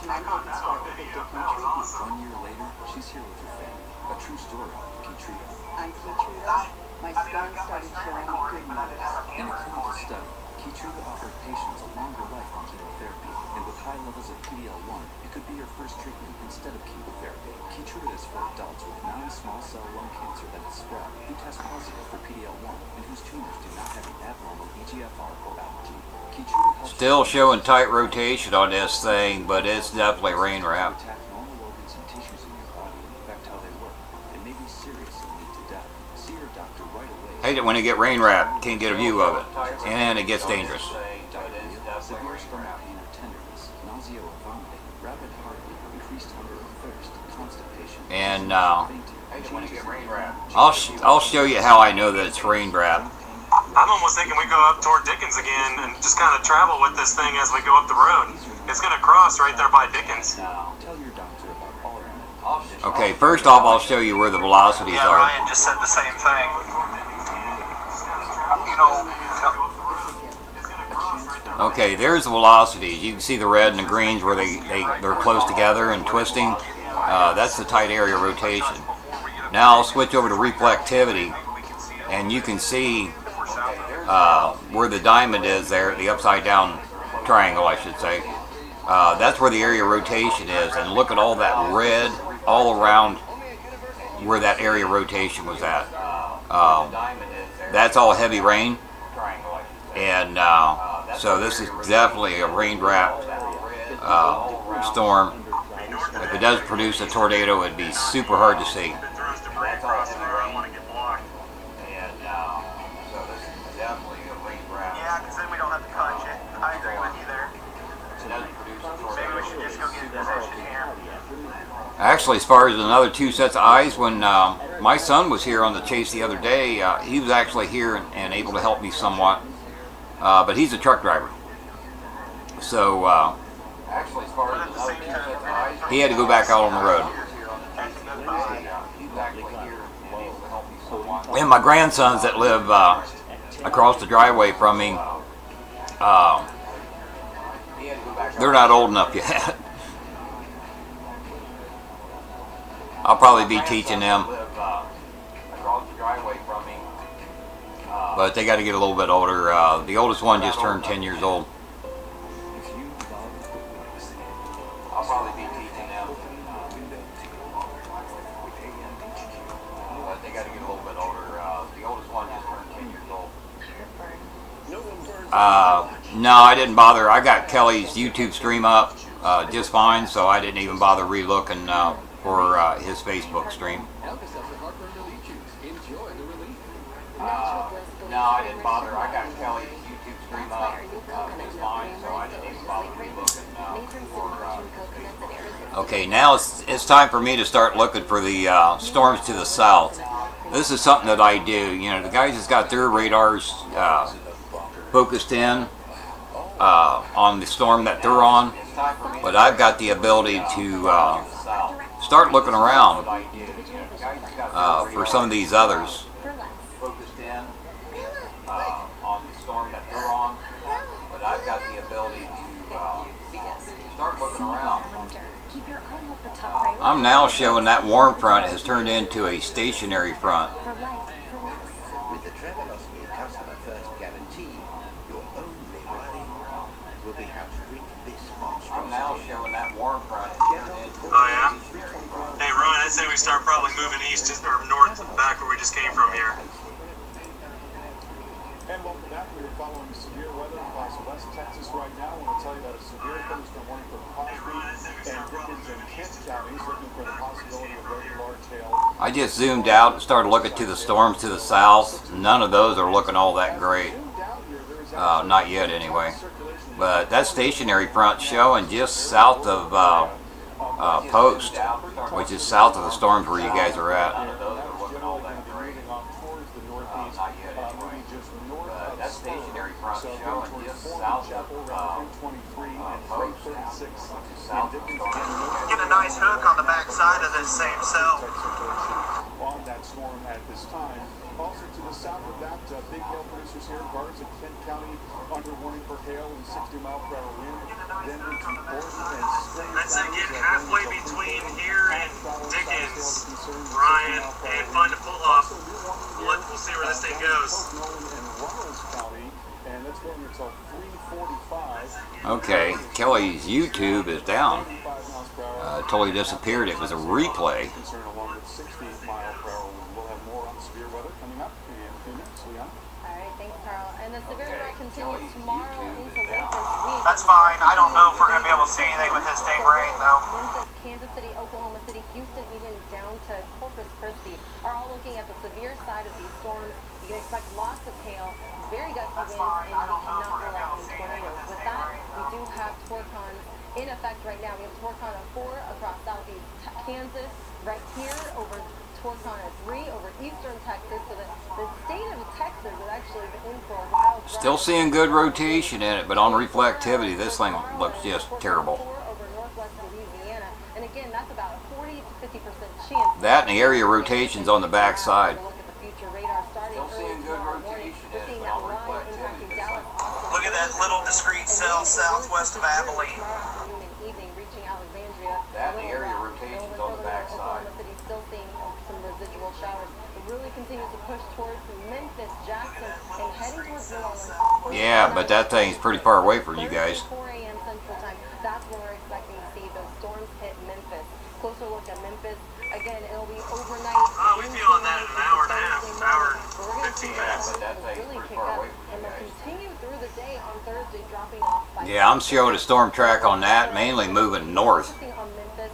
year later, she's here with her family. A true story. Keytruda. I'm Keytruda. My skin started showing good marks. In a clinical study, Keytruda offered patients a longer life on chemotherapy, and with high levels of PD-L1, it could be your first treatment instead of chemotherapy. Keytruda is for adults with non-small cell lung cancer that has spread, who test positive for PD-L1, and whose tumors do not have an abnormal EGFR or ALK gene. Keytruda helps Still showing tight rotation on this thing, but it's definitely rain wrap. attack normal organs and tissues in your body and affect how they work, and may be serious and lead to death. See your doctor right away. Hate it when you get rain wrap, can't get a view of it, and it gets dangerous. Severe stomach pain or tenderness, nausea or vomiting, rapid heartbeat, increased hunger or thirst, constipation, And fainting. I'll show you how I know that it's rain wrap. I'm almost thinking we go up toward Dickens again and just kind of travel with this thing as we go up the road. It's going to cross right there by Dickens. Tell your doctor about all your medical. Okay, first off, I'll show you where the velocities Yeah, are. Ryan just said the same thing. You know, Okay, there's the velocities. You can see the red and the greens where they're close together and twisting. That's the tight area rotation. Now I'll switch over to reflectivity, and you can see where the diamond is there, the upside down triangle, I should say. That's where the area rotation is, and look at all that red all around where that area rotation was at. That's all heavy rain, and so this is definitely a rain-wrapped storm. If it does produce a tornado, it'd be super hard to see. yeah, because then we don't have to punch it. I agree with you there. Maybe we should just go get a position here. Actually, as far as another 2 sets of eyes, when my son was here on the chase the other day, he was actually here and able to help me somewhat. But he's a truck driver. So he had to go back out on the road. And my grandsons that live across the driveway from me, they're not old enough yet. I'll probably be teaching them. But they got to get a little bit older. The oldest one just turned 10 years old. I'll probably be teaching them. But they got to get a little bit older. The oldest one just turned 10 years old. No, I didn't bother. I got Kelly's YouTube stream up just fine, so I didn't even bother re-looking for his Facebook stream. No, I didn't bother. I got Kelly's YouTube stream up just fine, so I didn't even bother re-looking Okay, now it's time for me to start looking for the storms to the south. This is something that I do. You know, the guys that's got their radars focused in on the storm that they're on, but I've got the ability to start looking around for some of these others. On the storm that they're on, but I've got the ability to start looking around. I'm now showing that warm front has turned into a stationary front. With the Travelocity Customer First Guarantee, your only worry will be how to treat this monstrosity. I'm now showing that warm front has turned into Oh, yeah? Hey, Ryan, I'd say we start probably moving east or north back where we just came from here. And welcome back. We are following severe weather across West Texas right now. I want to tell you about a severe thunderstorm warning for Crosby and Dickens and Kent counties, looking for the possibility of very large hail. I just zoomed out and started looking to the storms to the south. None of those are looking all that great. Not yet, anyway. But that stationary front showing just south of Post, which is south of the storms where you guys are at. That stationary front showing just south of Post, Get a nice hook on the back side of this same cell. On that storm at this time. Also to the south of that, big hail producers here, guards in Kent County under warning for hail and 60-mile-per-hour wind. Then into Gordon and Spring. I'd say get halfway between here and Dickens, Ryan, and find a pull-off. We'll see where this thing goes. And that's going until 3:45. Okay, Kelly's YouTube is down. Totally disappeared. It was a replay. Concern along with 60-mile-per-hour wind. We'll have more on severe weather coming up in a few minutes. Leon? All right, thanks, Carl. And the severe weather continues tomorrow into late this week. That's fine. I don't know if we're going to be able to see anything with this dang rain, though. Kansas City, Oklahoma City, Houston, even down to Corpus Christi are all looking at the severe side of these storms. You can expect lots of hail, very gusty winds, and we cannot rule out any tornadoes. With that, we do have torcons in effect right now. We have torcon of 4 across southeast Kansas, right here over torcon of 3 over eastern Texas. So the state of Texas has actually been in for a wild ride. Still seeing good rotation in it, but on reflectivity, this thing looks just terrible. Over northwest Louisiana, and again, that's about a 40 to 50% chance. That and the area rotations on the back side. Still seeing good rotation in it, but on reflectivity, this thing. Look at that little discrete cell southwest of Abilene. That and the area rotations on the back side. Still seeing some residual showers. It really continues to push towards Memphis, Jackson, and heading towards New Orleans. Yeah, but that thing's pretty far away from you guys. 4 a.m. Central Time. That's when we're expecting to see those storms hit Memphis. Closer look at Memphis. Again, it'll be overnight. Oh, we'd be on that in an hour and a half, hour and 15 minutes. But that thing's Really pretty kick far up, away from and you they'll guys. continue through the day on Thursday, dropping off by Yeah, I'm showing a storm track on that, mainly moving north. focusing on Memphis.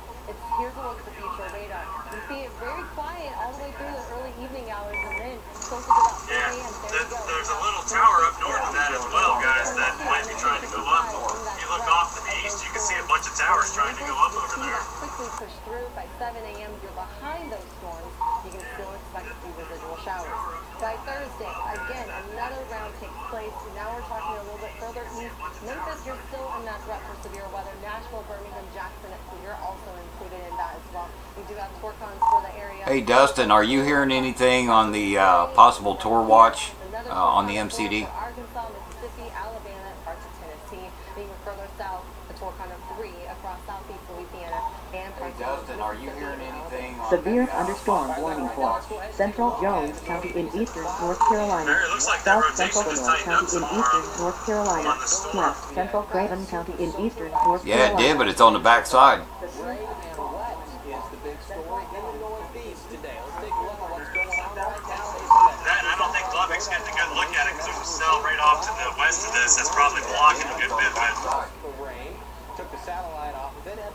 Here's a look at the future radar. You see it very quiet all the way through the early evening hours, and then closer to about 4 Yeah, a.m. There you go. there's a little tower up north of that as well, guys, that might be trying to go up. If you look off to the east, you can see a bunch of towers trying to go up over there. Quickly push through by 7 a.m. You're behind those storms. You can still expect to see residual showers. By Thursday, again, another round takes place. Now we're talking a little bit further east. Memphis, you're still in that threat for severe weather. Nashville, Birmingham, Jackson, you're also included in that as well. We do have torcons for the area. Hey Dustin, are you hearing anything on the possible tour watch on the MCD? Arkansas, Mississippi, Alabama, parts of Tennessee. Being further south, the torcon of 3 across southeast Louisiana and parts of Dustin, are you hearing anything on Severe thunderstorm warning for Central Jones County in eastern North Carolina, It looks like that South Central rotation is Lenore tightened up County in tomorrow. eastern North Carolina, West Central Craven County in eastern North Yeah, Carolina. it did, but it's on the back side. Rain and wet is the big story in the northeast today. Let's take a look at what's going on right now. That, I don't think Lubbock's getting a good look at it because there's a cell right off to the west of this that's probably blocking a good bit of it. The rain took the satellite off of it, and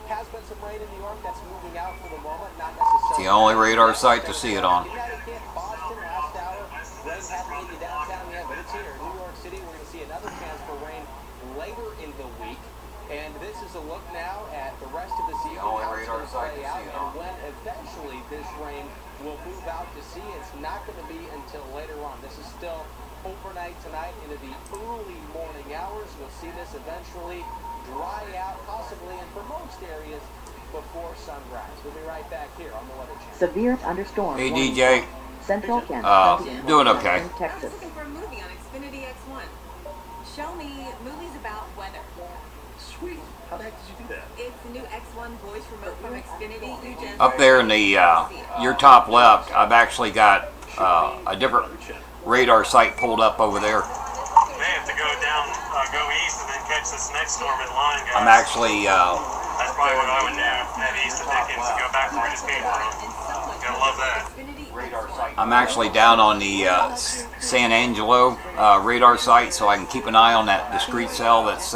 has been some rain in New York that's moving out for the moment, not necessarily. It's the only radar site to see it on. Connecticut, Boston, last hour. Rain hasn't hit you downtown yet, but it's here. New York City, we're going to see another chance for rain later in the week. And this is a look now at the rest of the season, only how it's radar going to site play to out, see it and on. when eventually this rain will move out to sea. It's not going to be until later on. This is still overnight tonight into the early morning hours. We'll see this eventually dry out, possibly, and for most areas, before sunrise. We'll be right back here on the Weather Channel. Severe thunderstorm Hey warning DJ, for Central Kent County in doing North okay. Western Texas. Looking for a movie on Xfinity X1. Show me movies about weather. Sweet. How the heck did you do that? It's the new X1 voice remote from Xfinity. You just Up there in the your top left, I've actually got a different radar site pulled up over there. May have to go down, go east, and then catch this next storm in line, guys. I'm actually That's probably what I would do. Head east of Dickens and go back where we just came from. Gotta love that. I'm actually down on the San Angelo radar site, so I can keep an eye on that discrete cell that's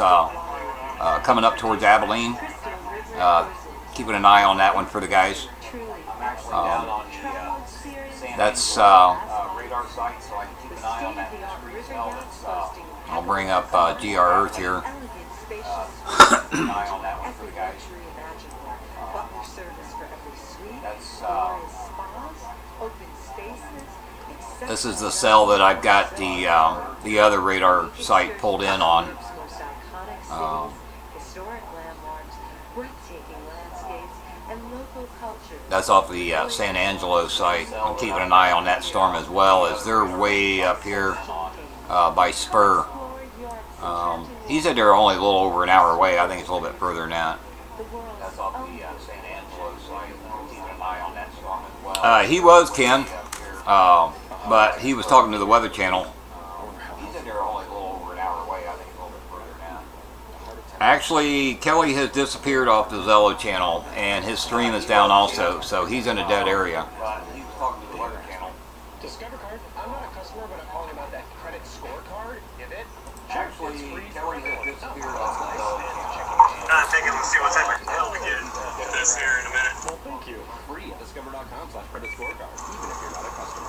coming up towards Abilene. Keeping an eye on that one for the guys. That's radar site, so I can keep an eye on that discrete cell that's I'll bring up GR Earth here. Elegant, spacious, An eye on that one for the every guys. luxury imaginable. Butler service for every suite. That's, Glorious spas, open spaces. This is the cell that I've got the other radar site pulled in on. Historic landmarks, breathtaking landscapes, and local culture. That's off the San Angelo site. I'm keeping an eye on that storm as well, as they're way up here by Spur. He said they're only a little over an hour away. I think it's a little bit further than that. That's off the San Angelo site. I'm keeping an eye on that storm as well. He was, Ken, but he was talking to the Weather Channel. He said they're only a little over an hour away. I think it's a little bit further than that. Actually, Kelly has disappeared off the Zello channel, and his stream is down also, so he's in a dead area. He was talking to the Weather Channel. Discover card. I'm not a customer, but I'm calling about that credit scorecard. Give it. Actually, Kelly has disappeared off the Zello channel. Take it and see what type of deal we get with this here in a minute. Well, thank you. Free at discover.com/credit scorecard, even if you're not a customer.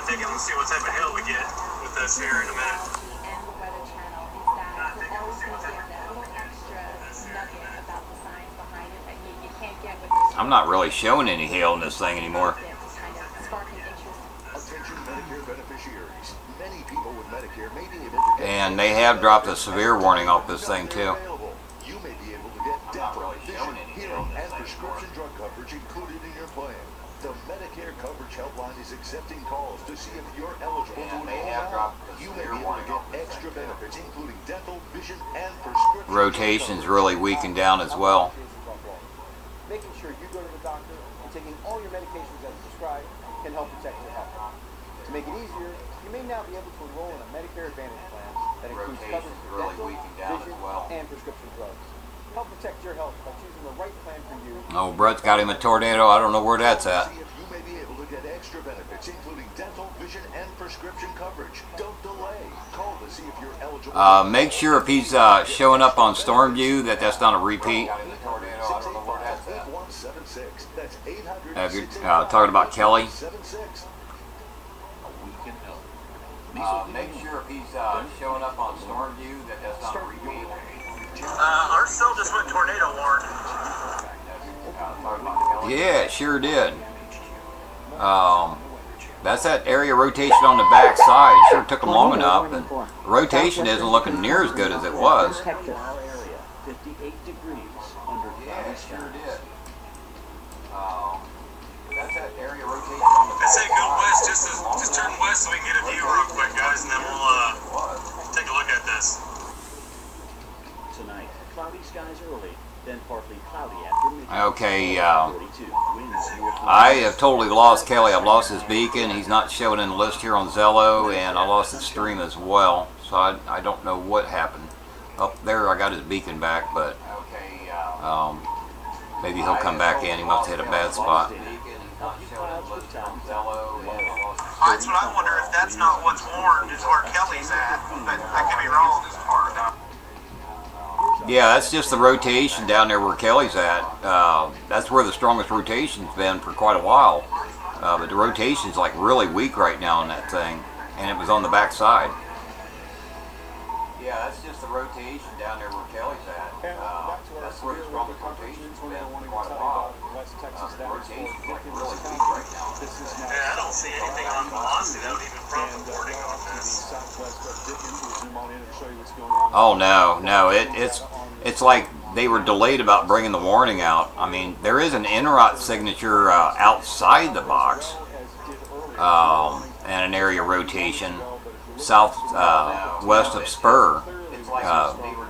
Take it and see what type of deal we get with this here in a minute. And the Weather Channel is that we're always going to give that little extra nugget about the science behind it that you can't get with this. I'm not really showing any hail in this thing anymore. Kind of sparking interest. Attention Medicare beneficiaries. Many people with Medicare may be able to get... And they have dropped a severe warning off this thing too. You may be able to get dental, vision, hearing, and prescription drug coverage included in your plan. The Medicare Coverage Helpline is accepting calls to see if you're eligible to enroll now. You may be able to get extra benefits, including dental, vision, and prescription. Rotation's really weakened down as well. Making sure you go to the doctor and taking all your medications as prescribed can help protect your health. To make it easier, you may now be able to enroll in a Medicare Advantage plan that includes coverage for dental, vision, and prescription drugs. Help protect your health by choosing the right plan for you. Oh, Brett's got him a tornado. I don't know where that's at. See if you may be able to get extra benefits, including dental, vision, and prescription coverage. Don't delay. Call to see if you're eligible. Make sure if he's showing up on Stormview that's not a repeat. Have you talking about Kelly? Make sure if he's showing up on Stormview that's not a repeat. Our cell just went tornado warned. Yeah, it sure did. That's that area rotation on the back side. Sure took them long enough, and rotation isn't looking near as good as it was. 58 degrees under Yeah, it sure did. That's that area rotation on the back I say go side. west, just turn west so we can get a view real quick, guys, and then we'll take a look at this. Tonight, cloudy skies early, then partly cloudy after midnight. Okay, I have totally lost Kelly. I've lost his beacon. He's not showing in the list here on Zello, and I lost his stream as well. So I don't know what happened. Up there, I got his beacon back, but maybe he'll come back in. He must have hit a bad spot. That's what I wonder, if that's not what's warned, is where Kelly's at. But I could be wrong. Yeah, that's just the rotation down there where Kelly's at. That's where the strongest rotation's been for quite a while. But the rotation's like really weak right now on that thing, and it was on the back side. Yeah, that's just the rotation down there where Kelly's at. That's where the strongest rotation's been for quite a while. The rotation's like really weak right now. Yeah, I don't see anything on velocity that would even prompt reporting on this. Oh no, it's like they were delayed about bringing the warning out. I mean, there is an NROT signature outside the box, and an area rotation southwest of Spur,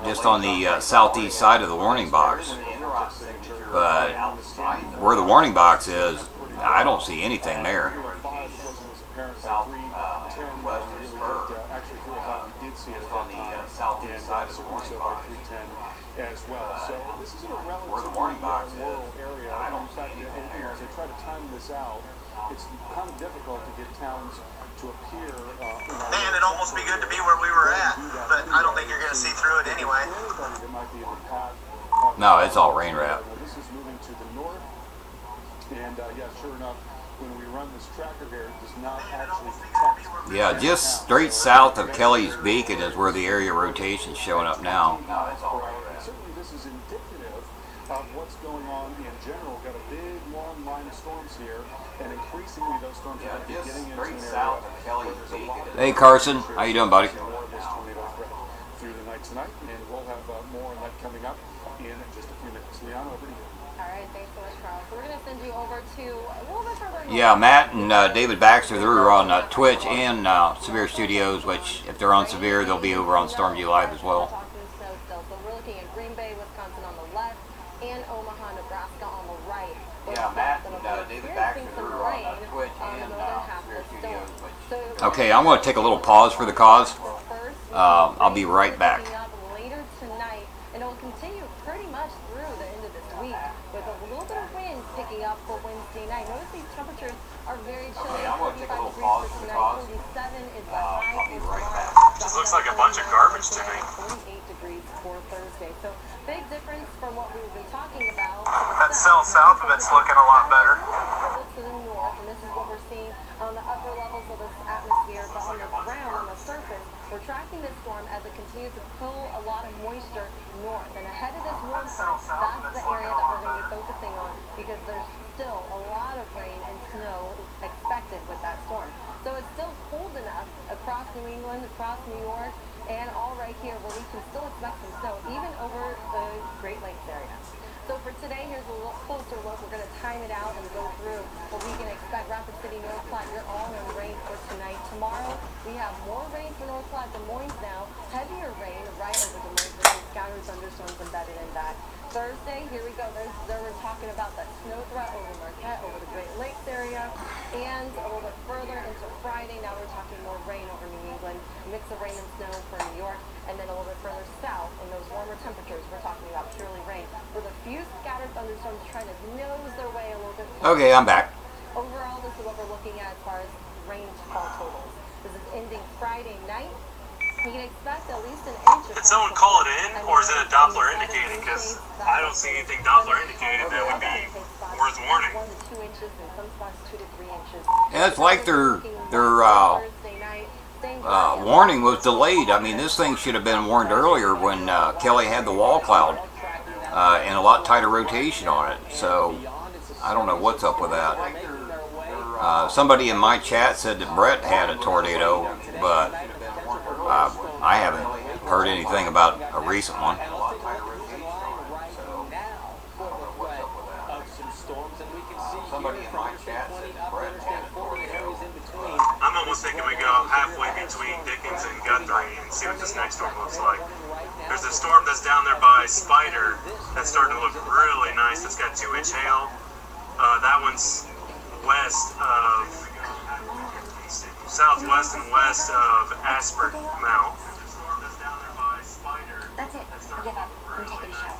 just on the southeast side of the warning box. But where the warning box is, I don't see anything there. Southeast side of the warning box as well. So this is a relatively rural area. I don't see anything there. To try to time this out, it's kind of difficult to get towns to appear. Man, it'd almost be good to be where we were at, but I don't think you're going to see through it anyway. No, it's all rain wrap. This is moving to the north, and yeah, sure enough, when we run this tracker here, it does not actually detect. Yeah, just straight south of Kelly's Beacon is where the area rotation's showing up now. Certainly this is indicative of what's going on in general. Got a big long line of storms here, and increasingly those storms are going to be getting into an area where there's a lot of... Hey Carson, how you doing, buddy? More of this tornado threat through the night tonight, and we'll have more on that coming up in just a few minutes. Leon, over to you. All right, thanks so much, Carl. So we're going to send you over to a little bit further north. Yeah, Matt and David Baxter, they're on Twitch and Severe Studios, which if they're on Severe, they'll be over on StormView Live as well. So we're looking at Green Bay, Wisconsin on the left, and Omaha, Nebraska on the right. Yeah, Matt and David Baxter, they're on Twitch and Severe Studios. Okay, I'm going to take a little pause for the cause. I'll be right back. Later tonight, and it will continue pretty much through the end of this week with a little bit of wind picking up for Wednesday night. Notice these temperatures are very chilly. Okay, I'm going to take a little 45 pause degrees for for the tonight. cause. 47 is the high I'll be for right tomorrow. back. Just looks like a bunch of garbage to me. 48 degrees for Thursday. So big difference from what we've been talking about. That cell south of it's looking a lot better. To the north, and this is what we're seeing on the upper levels of this atmosphere, but on the ground, on the surface, we're tracking this storm as it continues to pull a lot of moisture north. And ahead of this warm front, that's the area that we're going to be focusing on because there's still a lot of rain and snow expected with that storm. So it's still cold enough across New England, across New York, and all right here where we can still expect some snow, even over the Great Lakes area. So for today, here's a little closer look. We're going to time it out and go through what we can expect. Rapid City, North Platte, you're all in rain for tonight. Tomorrow, we have more rain for North Platte. Des Moines now, heavier rain right over Des Moines with some scattered thunderstorms embedded in that. Thursday, here we go. We're talking about that snow threat over Marquette, over the Great Lakes area, and a little bit further into Friday. Now we're talking more rain over New England, a mix of rain and snow for New York, and then a little bit further south in those warmer temperatures. We're talking about purely rain with a few scattered thunderstorms trying to nose their way a little bit closer. Okay, I'm back. Overall, this is what we're looking at as far as rainfall totals. This is ending Friday night. You can expect at least an inch. Did someone call it in, or is it a Doppler indicating? Because I don't see anything Doppler indicated that would be worth warning. 1 to 2 inches, and some spots 2 to 3 inches. Yeah, it's like their warning was delayed. I mean, this thing should have been warned earlier when Kelly had the wall cloud and a lot tighter rotation on it. So I don't know what's up with that. Somebody in my chat said that Brett had a tornado, but I haven't heard anything about a recent one. Somebody in my chat said Brett had a tornado. I'm almost thinking we go halfway between Dickens and Guthrie and see what this next storm looks like. There's a storm that's down there by Spider that's starting to look really nice. It's got 2-inch hail. That one's west of, southwest and west of Asper Mount. That's it. I give up. I'm taking a shower.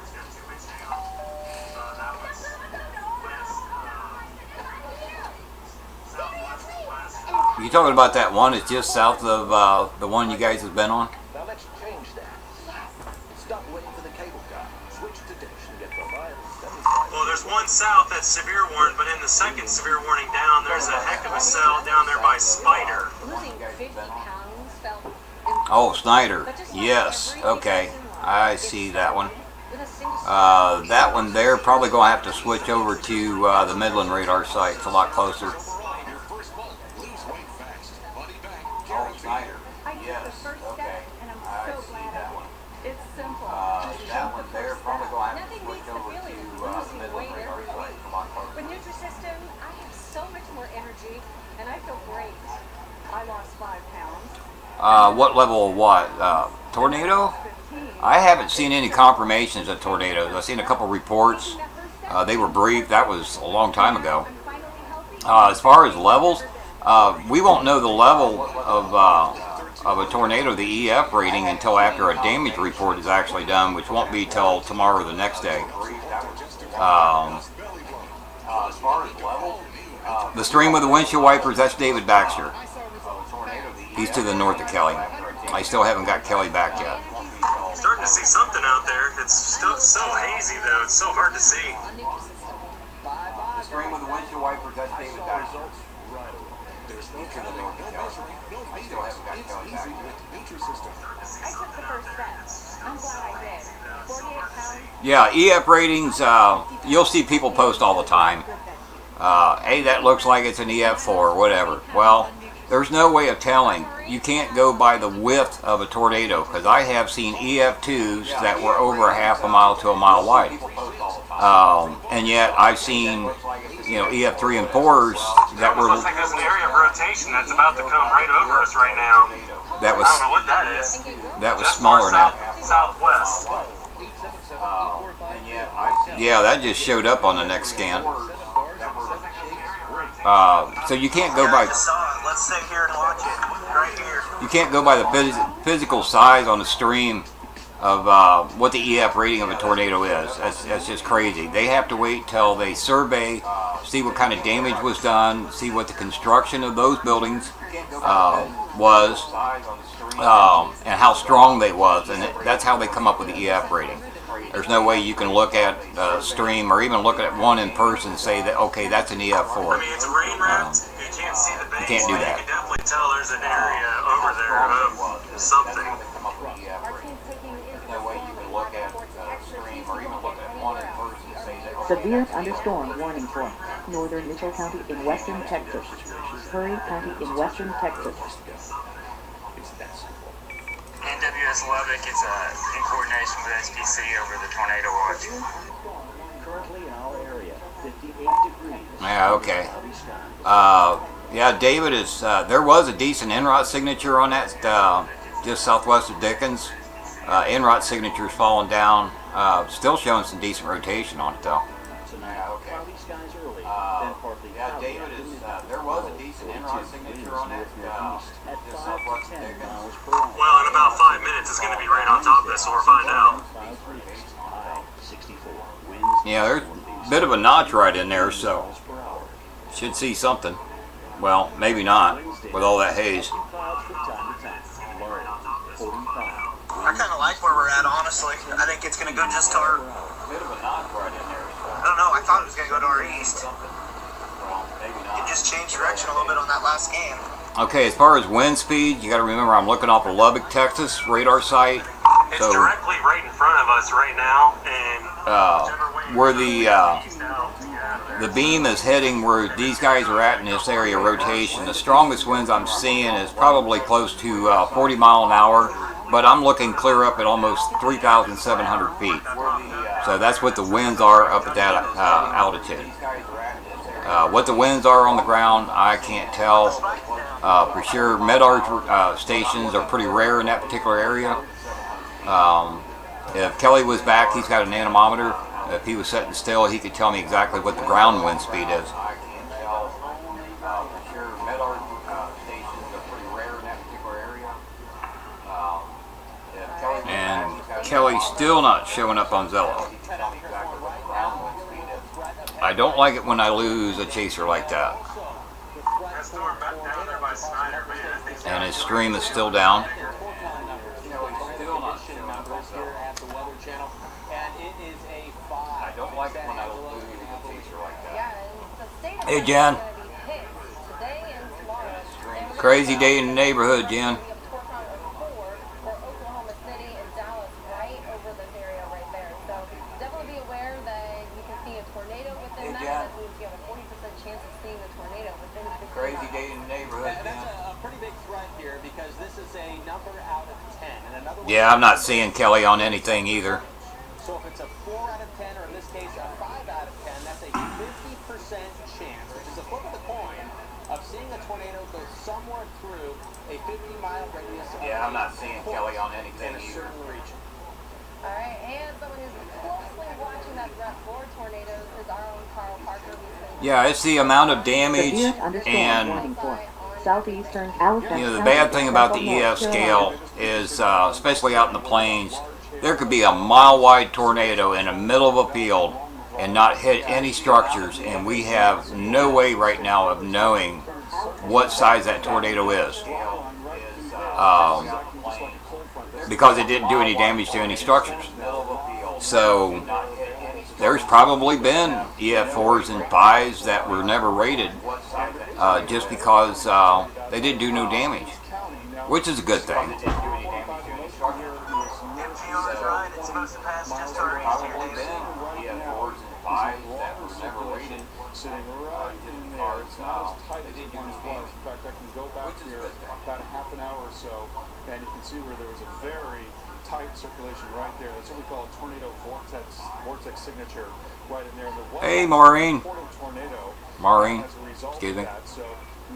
You talking about that one that's just south of the one you guys have been on? Now let's change that. Stop waiting for the cable car. Switch to dish and get reliable. Well, there's one south that's severe warned, but in the second severe warning down, there's a heck of a cell down there by Spider. Losing 50 pounds felt Oh, Snyder. Yes. Okay. I see that one. That one there, probably going to have to switch over to the Midland radar site. It's a lot closer. Oh, Snyder. Yes. Okay. I see that one. It's simple. That one there, probably going to have to switch over to the Midland radar site. It's a lot closer. With Nutrisystem, I have so much more energy, and I feel great. I lost 5 pounds. What level of what? Tornado? I haven't seen any confirmations of tornadoes. I've seen a couple reports. They were brief. That was a long time ago. As far as levels, we won't know the level of a tornado, the EF rating, until after a damage report is actually done, which won't be till tomorrow or the next day. As far as levels, the stream with the windshield wipers, that's David Baxter. He's to the north of Kelly. I still haven't got Kelly back yet. Starting to see something out there. It's still so hazy, though. It's so hard to see. Screen with the windshield wipers, that's David back. Right away. There's no I still counting, no measuring, no meeting. haven't got It's Kelly back easy yet. with Nutrisystem. I took the first step. I'm glad I did. 48 pounds. Yeah, EF ratings, you'll see people post all the time. Hey, that looks like it's an EF4 or whatever. Well, there's no way of telling. You can't go by the width of a tornado, because I have seen EF2s that were over a half a mile to a mile wide. And yet I've seen, EF3 and 4s that were... Looks like there's an area of rotation that's about to come right over us right now. That was, I don't know what that is. that was smaller now. Southwest. Yeah, that just showed up on the next scan. So you can't go by... Let's sit here and watch it. Right here. You can't go by the physical size on the stream of what the EF rating of a tornado is. That's just crazy. They have to wait till they survey, see what kind of damage was done, see what the construction of those buildings was, and how strong they was, and that's how they come up with the EF rating. There's no way you can look at a stream or even look at one in person and say that, okay, that's an EF4. I mean, it's rain wrapped. You can't see the base. You can't do that. You can definitely tell there's an area over there of something. Severe thunderstorm warning for northern Mitchell County in western Texas, Curry County in western Texas. NWS Lubbock is in coordination with SPC over the tornado watch. Currently in our area, 58 degrees. Yeah, okay. Yeah, David is, there was a decent NROT signature on that, just southwest of Dickens. NROT signature's fallen down, still showing some decent rotation on it though. Yeah, David is, there was a decent NROT signature on that, just southwest of Dickens. Well, in about 5 minutes, it's going to be right on top of this, so we'll find out. Yeah, there's a bit of a notch right in there, so should see something. Well, maybe not, with all that haze. I kind of like where we're at, honestly. I think it's going to go just to our... Bit of a notch right in there. I don't know, I thought it was going to go to our east. It just changed direction a little bit on that last scan. Okay, as far as wind speed, you got to remember I'm looking off of Lubbock, Texas radar site. It's So directly right in front of us right now, and where the beam is heading, where these guys are at in this area of rotation, the strongest winds I'm seeing is probably close to 40 mile an hour, but I'm looking clear up at almost 3,700 feet. So that's what the winds are up at that altitude. What the winds are on the ground, I can't tell for sure. MEDAR stations are pretty rare in that particular area. If Kelly was back, he's got an anemometer. If he was sitting still, he could tell me exactly what the ground wind speed is. And Kelly's still not showing up on Zello. I don't like it when I lose a chaser like that. And his stream is still down. I don't like it when I lose a chaser like that. Hey, Jen. Crazy day in the neighborhood, Jen. Crazy day in the neighborhood, That's a pretty big threat here because this is a number out of 10. And another Yeah, I'm not seeing Kelly on anything either. So if it's a 4 out of 10, or in this case a 5 out of 10, that's a 50% chance, which is a flip of the coin, of seeing a tornado go somewhere through a 50-mile radius. Yeah, I'm not seeing Kelly on anything in a either. certain region. All right, and someone who's closely watching that threat for tornadoes is our own Carl Parker. Yeah, it's the amount of damage and Southeastern the bad thing about the EF scale is, especially out in the plains, there could be a mile-wide tornado in the middle of a field and not hit any structures, and we have no way right now of knowing what size that tornado is, because it didn't do any damage to any structures. So there's probably been EF4s and 5s that were never rated just because they didn't do no damage, which is a good thing. MTR's right, it's supposed to pass just our east here, David. EF4s and 5s that were never rated. Sitting right in there. It's not as tight as it once was. In fact, I can go back here about a half an hour or so, and you can see where there was a very tight circulation right there. That's what we call a tornado vortex signature right in there. And hey, Maureen. Tornado Maureen, as a result excuse me. of that. So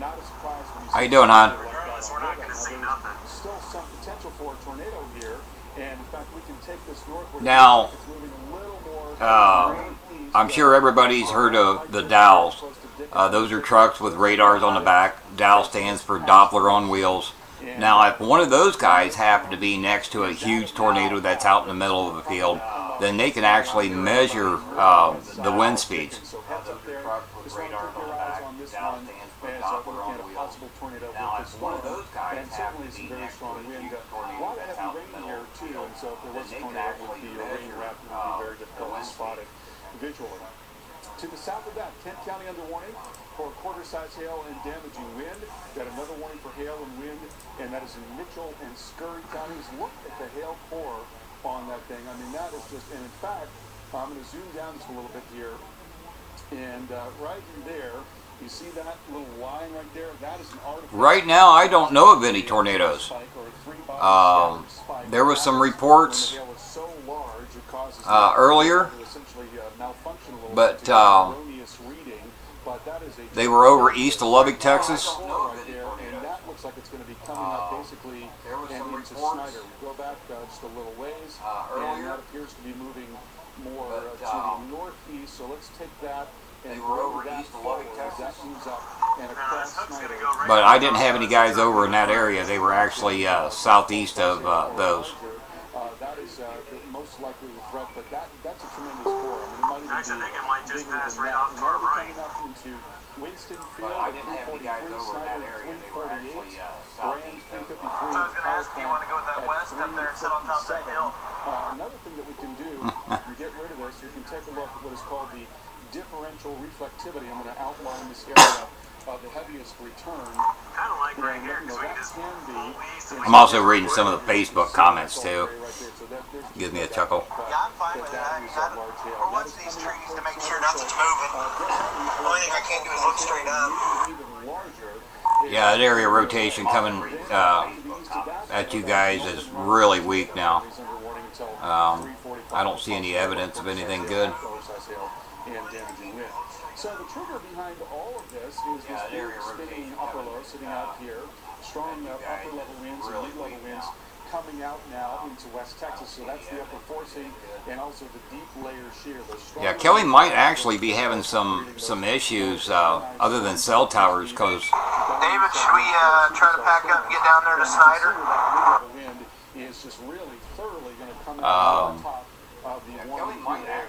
not a surprise when you How you doing, hon? Regardless, we're not going to see nothing. Still some potential for a tornado here, and in fact, we can take this northward. Now, it's moving a little more. I'm sure everybody's heard of the dowels. Those are trucks with radars on the back. DOW stands for Doppler on wheels. Now, if one of those guys happen to be next to a huge tornado that's out in the middle of the field, then they can actually measure the wind speeds. So heads up there. Just want to keep your eyes on this one as we're looking at a possible tornado with this storm. And certainly some very strong wind. A lot of heavy rain here too, and so if there was a tornado, it would be a rain wrap. It would be very difficult to spot it visually. To the south of that, Kent County under warning for quarter-size hail and damaging wind. Got another warning for hail and wind, and that is in Mitchell and Scurry counties. Look at the hail core on that thing. I mean, that is just, and in fact, I'm going to zoom down just a little bit here, and right in there, you see that little line right there? That is an artifact. Right now, I don't know of any tornadoes. There was some reports earlier, but they were over east of Lubbock, Texas. And that looks like it's going to be coming up basically and into Snyder. We go back just a little ways, and that appears to be moving more to the northeast. So let's take that. They were over east of Lubbock, Texas. That moves up and across Snyder. But I didn't have any guys over in that area. They were actually southeast of those. That is most likely the threat, but that's a tremendous core. I mean, Actually, I think it might just pass right off to our right. Into Winston Field, I didn't have any guys over in that area. They were actually southeast of So I was going to ask, do you want to go with that west up there and sit on top of that hill? Another thing that we can do to get rid of this, you can take a look at what is called the differential reflectivity. I'm going to outline this area of the heaviest return. Kind of like right here, because we can just pull east. I'm also reading some of the Facebook comments too. Gives me a chuckle. Yeah, I'm fine with that. We're watching these trees to make sure nothing's moving. The only thing I can't do is look straight up. Yeah, that area rotation coming at you guys is really weak now. I don't see any evidence of anything good. So the trigger behind all of this is this big spinning upper low sitting out here. Strong upper level winds and mid level winds coming out now into West Texas. So that's the upper forcing and also the deep layer shear. Yeah, Kelly might actually be having some issues other than cell towers because. David, should we try to pack up and get down there to Snyder? Wind is just really thoroughly going to come out on top of the warming area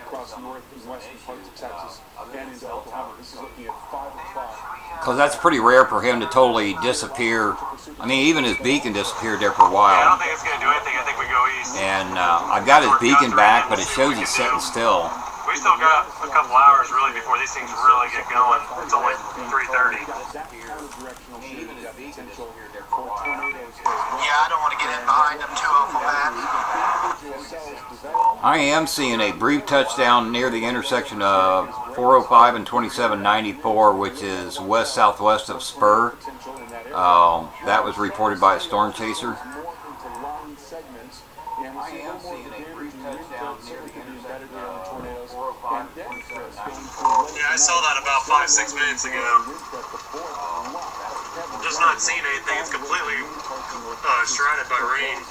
across north and western parts of Texas and into Oklahoma. This is looking at 5 o'clock. Because that's pretty rare for him to totally disappear. I mean, even his beacon disappeared there for a while. Yeah, I don't think it's going to do anything. I think we go east. And I've got his beacon back, but it shows he's sitting still. We still got a couple hours really before these things really get going. It's only 3:30. Yeah, I don't want to get in behind them too awful bad. I am seeing a brief touchdown near the intersection of 405 and 2794, which is west-southwest of Spur. That was reported by a storm chaser. I am seeing a brief touchdown near the intersection of 405 and 2794. Yeah, I saw that about 5-6 minutes ago. I'm just not seeing anything. It's completely shrouded by rain.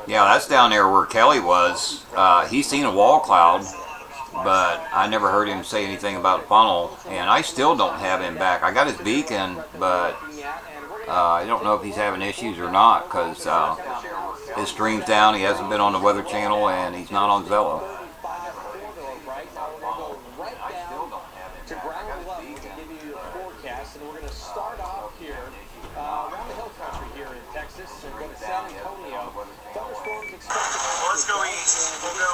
Yeah, that's down there where Kelly was. He's seen a wall cloud, but I never heard him say anything about a funnel, and I still don't have him back. I got his beacon, but I don't know if he's having issues or not, because his stream's down, he hasn't been on the Weather Channel, and he's not on Zello. To ground level to give you a forecast, and we're going to start off here around the hill country here in Texas and go to San Antonio. Thunderstorms expected. let's go east. We'll go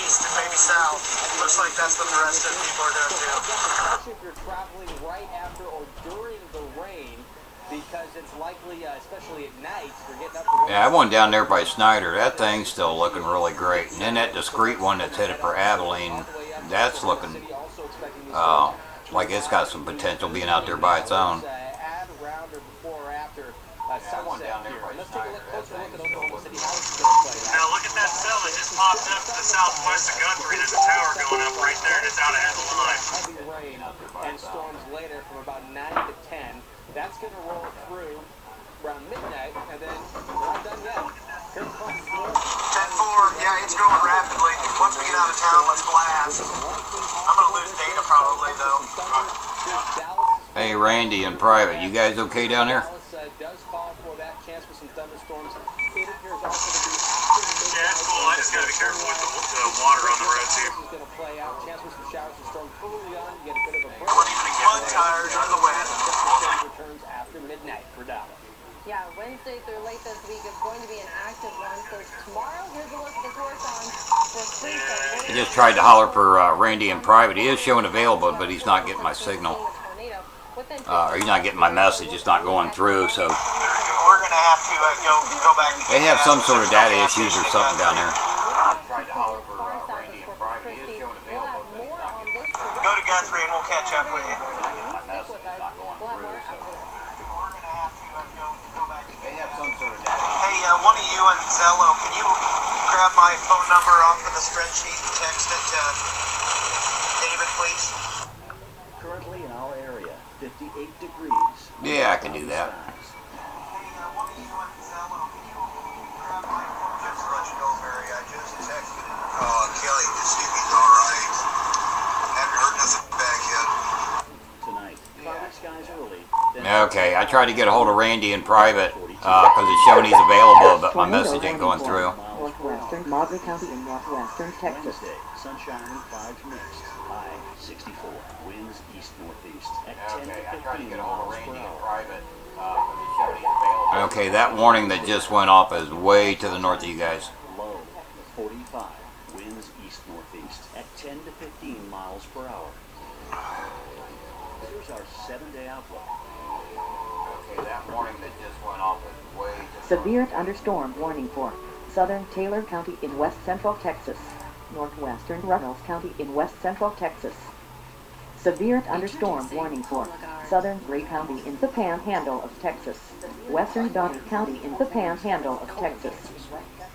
east and maybe south. Looks like that's what the rest of the people are doing too. Especially if you're traveling right after or during the rain, because it's likely, especially at night, you're getting up to... Yeah, I went down there by Snyder. That thing's still looking really great. And then that discreet one that's headed for Abilene, that's looking like it's got some potential being out there by its own. Add around or before or after sunset here. Let's take a closer look at Oklahoma City. How it's going to play out. Now look at that cell that just popped up to the southwest of Guthrie. There's a tower going up right there, and it's out ahead of the line. Heavy rain and storms later from about 9 to 10. That's going to roll through around midnight, and then we're not done yet. Here comes 10-4, yeah, it's going rapidly. Once we get out of town, let's blast. I'm going to lose data probably, though. Hey, Randy in private, you guys okay down there? Dallas does call for that chance for some thunderstorms. It appears also to be... Yeah, it's cool. I just got to be careful with the water on the roads here. This is going to play out. Chance for some showers and storms early on. You get a bit of a break. Flood tires on the west. Returns after midnight for Dallas. Yeah, Wednesday through late this week is going to be an active one. So tomorrow, here's a look at the horizon for free. I just tried to holler for Randy in private. He is showing available, but he's not getting my signal. Or he's not getting my message. It's not going through, so... We're going to have to go back. They have some sort of data issues or something down there. Go to Guthrie and we'll catch up with you. Hey, one of you and Zello, can you grab my phone number off of the spreadsheet and text it to David, please? Currently in our area, 58 degrees. Yeah, I can do that. Kelly, to see if he's alright. Haven't heard nothing back yet. Tonight, cloudy skies early. Okay, I tried to get a hold of Randy in private because it's showing he's available, but my message ain't going through. Northwestern, Madrid County in northwestern Texas. Wednesday, sunshine, clouds mixed. High 64. Winds east-northeast at 10 to 15 miles per hour. Okay, that warning that just went off is way to the north of you guys. Low 45. Winds east-northeast at 10 to 15 miles per hour. Here's our 7-day outlook. Okay, that warning that just went off is way to... Severe thunderstorm warning for southern Taylor County in west central Texas. Northwestern Runnels County in west central Texas. Severe thunderstorm warning for southern Gray County in the Panhandle of Texas. Western Donner County in the Panhandle of Texas.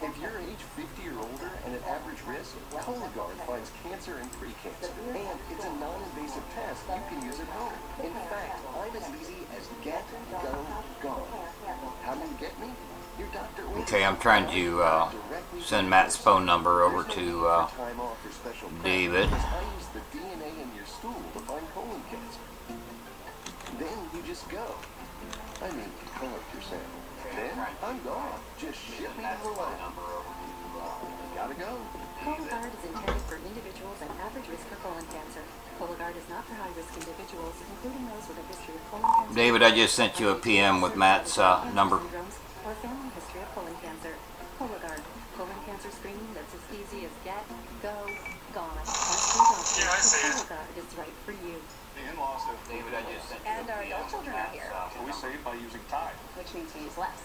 If you're age 50 or older and at average risk, Cologuard finds cancer and pre-cancer. And it's a non-invasive test you can use at home. In fact, I'm as easy as get, go, gone. How do you get me? Your doctor will... Okay, I'm trying to send Matt's phone number over to David. I use the DNA in your stool to find colon cancer. Then you just go. I mean, collect your sample. Then I'm gone. Just ship me to the lab. Gotta go. Cologuard is intended for individuals at average risk for colon cancer. Cologuard is not for high-risk individuals, including those with a history of colon cancer. David, I just sent you a PM with Matt's number. Or family history of colon cancer. Cologuard, colon cancer screening that's as easy as get, go, gone. Yeah, I see it. Cologuard is right for you. The in-laws have... David, I just sent you And our adult children are here, So we save by using Tide. which means we use less.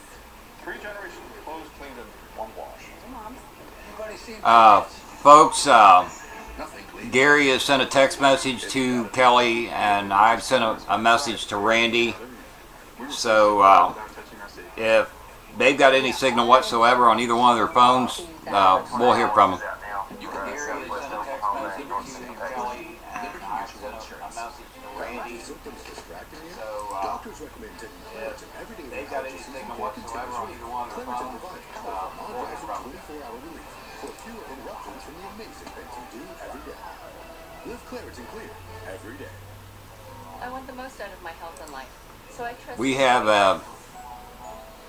3 generations of clothes cleaned in 1 wash. Moms. Folks, Gary has sent a text message to Kelly, and I've sent a message to Randy. So if they've got any signal whatsoever on either one of their phones, we'll hear from them. Doctors recommend taking Clarence and everyday They've got any signal whatsoever on either one of their Clarence phones. provides powerful, non-drowsy 24-hour relief for fewer interruptions from the amazing things you do every day. Live Clarence and clear every day. I want the most out of my health and life, so I trust. We have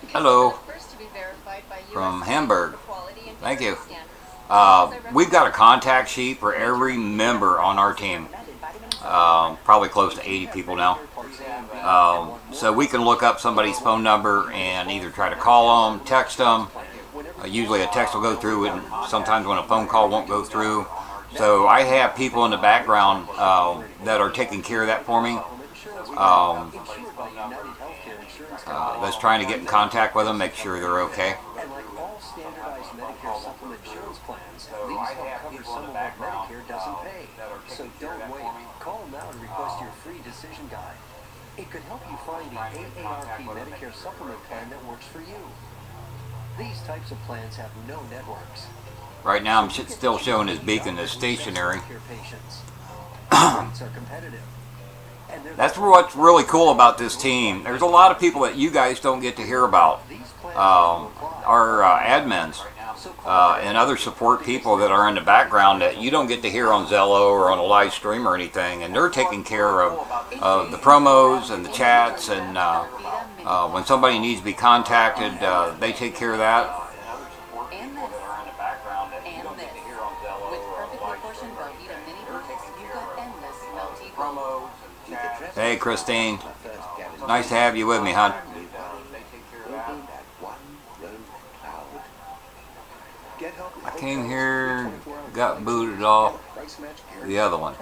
hello first to be verified by from US Hamburg. quality and Thank you. standards. We've got a contact sheet for every member on our team. Probably close to 80 people now. So we can look up somebody's phone number and either try to call them, text them, Usually a text will go through, and sometimes when a phone call won't go through. So I have people in the background that are taking care of that for me. That's trying to get in contact with them, make sure they're okay. And like all standardized Medicare supplement insurance plans, these help cover some of what Medicare doesn't pay. So don't wait. Call them now and request your free decision guide. It could help you find the AARP Medicare supplement plan that works for you. These types of plans have no networks. Right now I'm still showing his beacon as stationary. Rates are competitive. That's what's really cool about this team. There's a lot of people that you guys don't get to hear about. Our admins and other support people that are in the background that you don't get to hear on Zello or on a live stream or anything. And they're taking care of the promos and the chats, and when somebody needs to be contacted, they take care of that. Hey Christine, nice to have you with me, hon. I came here, got booted off the other one.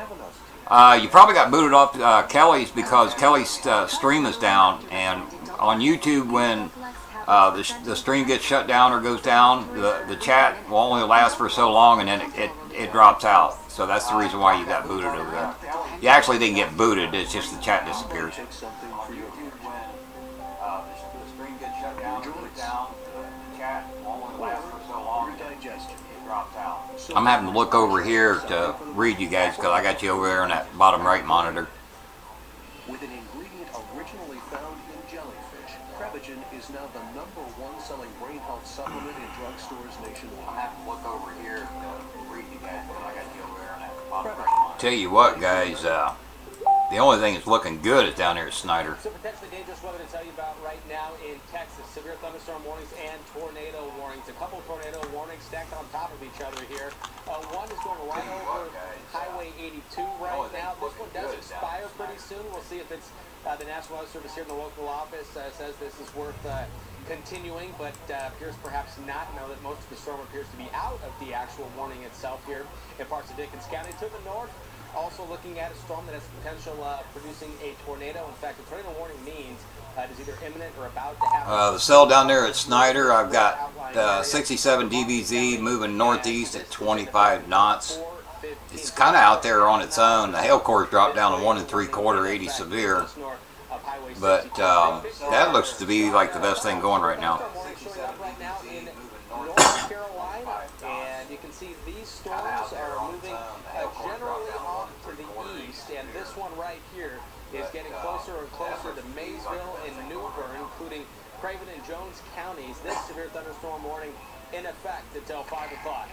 You probably got booted off Kelly's because Kelly's stream is down, and on YouTube when the stream gets shut down or goes down, the chat will only last for so long, and then it drops out. So that's the reason why you got booted over there. You actually didn't get booted, it's just the chat disappears. I'm having to look over here to read you guys because I got you over there on that bottom right monitor. With an ingredient originally found in jellyfish, Prevagen is now the #1 selling brain health supplement in drugstores nationwide. I'm having to look over here to read you guys because I got you over there on that bottom right monitor. Tell you what, guys, the only thing that's looking good is down there at Snyder. So potentially dangerous weather to tell you about right now in Texas. Severe thunderstorm warnings and tornado warnings. A couple of tornado warnings stacked on top of each other here. One is going right over Highway 82 right now. This one does expire pretty soon. We'll see if it's the National Weather Service here in the local office says this is worth continuing, but appears perhaps not. Now that most of the storm appears to be out of the actual warning itself here in parts of Dickens County. To the north, also looking at a storm that has potential producing a tornado. In fact, a tornado warning means it is either imminent or about to happen. The cell down there at Snyder, I've got 67 DBZ moving northeast at 25 knots. It's kind of out there on its own. The hail core's dropped down to 1 3/4, 80 severe. But that looks to be like the best thing going right now. And you can see these storms are moving generally off to the east, and this one right here is getting closer and closer to Maysville and New Bern, including Craven and Jones counties. This severe thunderstorm warning in effect until 5 o'clock.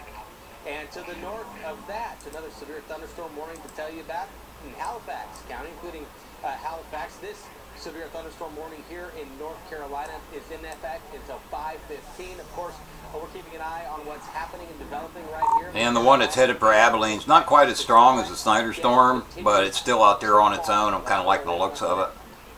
And to the north of that, another severe thunderstorm warning to tell you about in Halifax County, including Halifax. This severe thunderstorm warning here in North Carolina is in effect until 5:15. Of course, we're keeping an eye on what's happening and developing right here. And the one that's headed for Abilene's not quite as strong as the Snyder storm, but it's still out there on its own. I'm kind of liking the looks of it.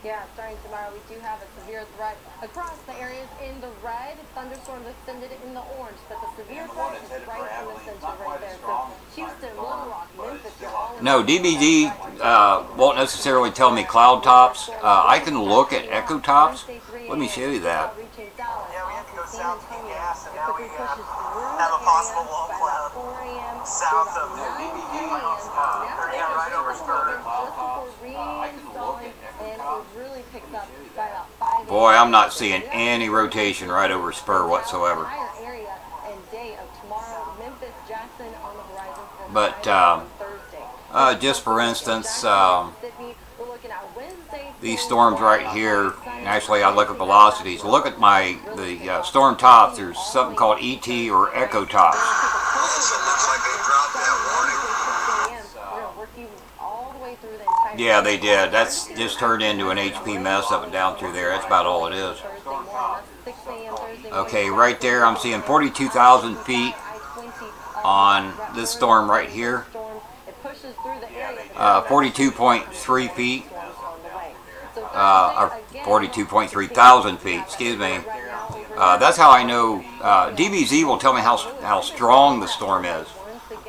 Yeah, starting tomorrow, we do have a severe threat across the areas in the red. Thunderstorms extended in the orange, but the severe threat is right in the center right there. So Houston, Little Rock, Memphis, you're all in. No, DBD won't necessarily tell me cloud tops. I can look at echo tops. Let me show you that. Yeah, we have to go south to get gas, and now we have a possible low cloud south of right over Spur. Boy, I'm not seeing any rotation right over Spur whatsoever. But just for instance, these storms right here, actually I look at velocities. Look at the storm tops. There's something called ET or echo tops. Yeah, they did. That's just turned into an HP mess up and down through there. That's about all it is. Okay, right there I'm seeing 42,000 feet on this storm right here. 42.3 feet. Or 42.3 thousand feet, excuse me. That's how I know. DBZ will tell me how strong the storm is.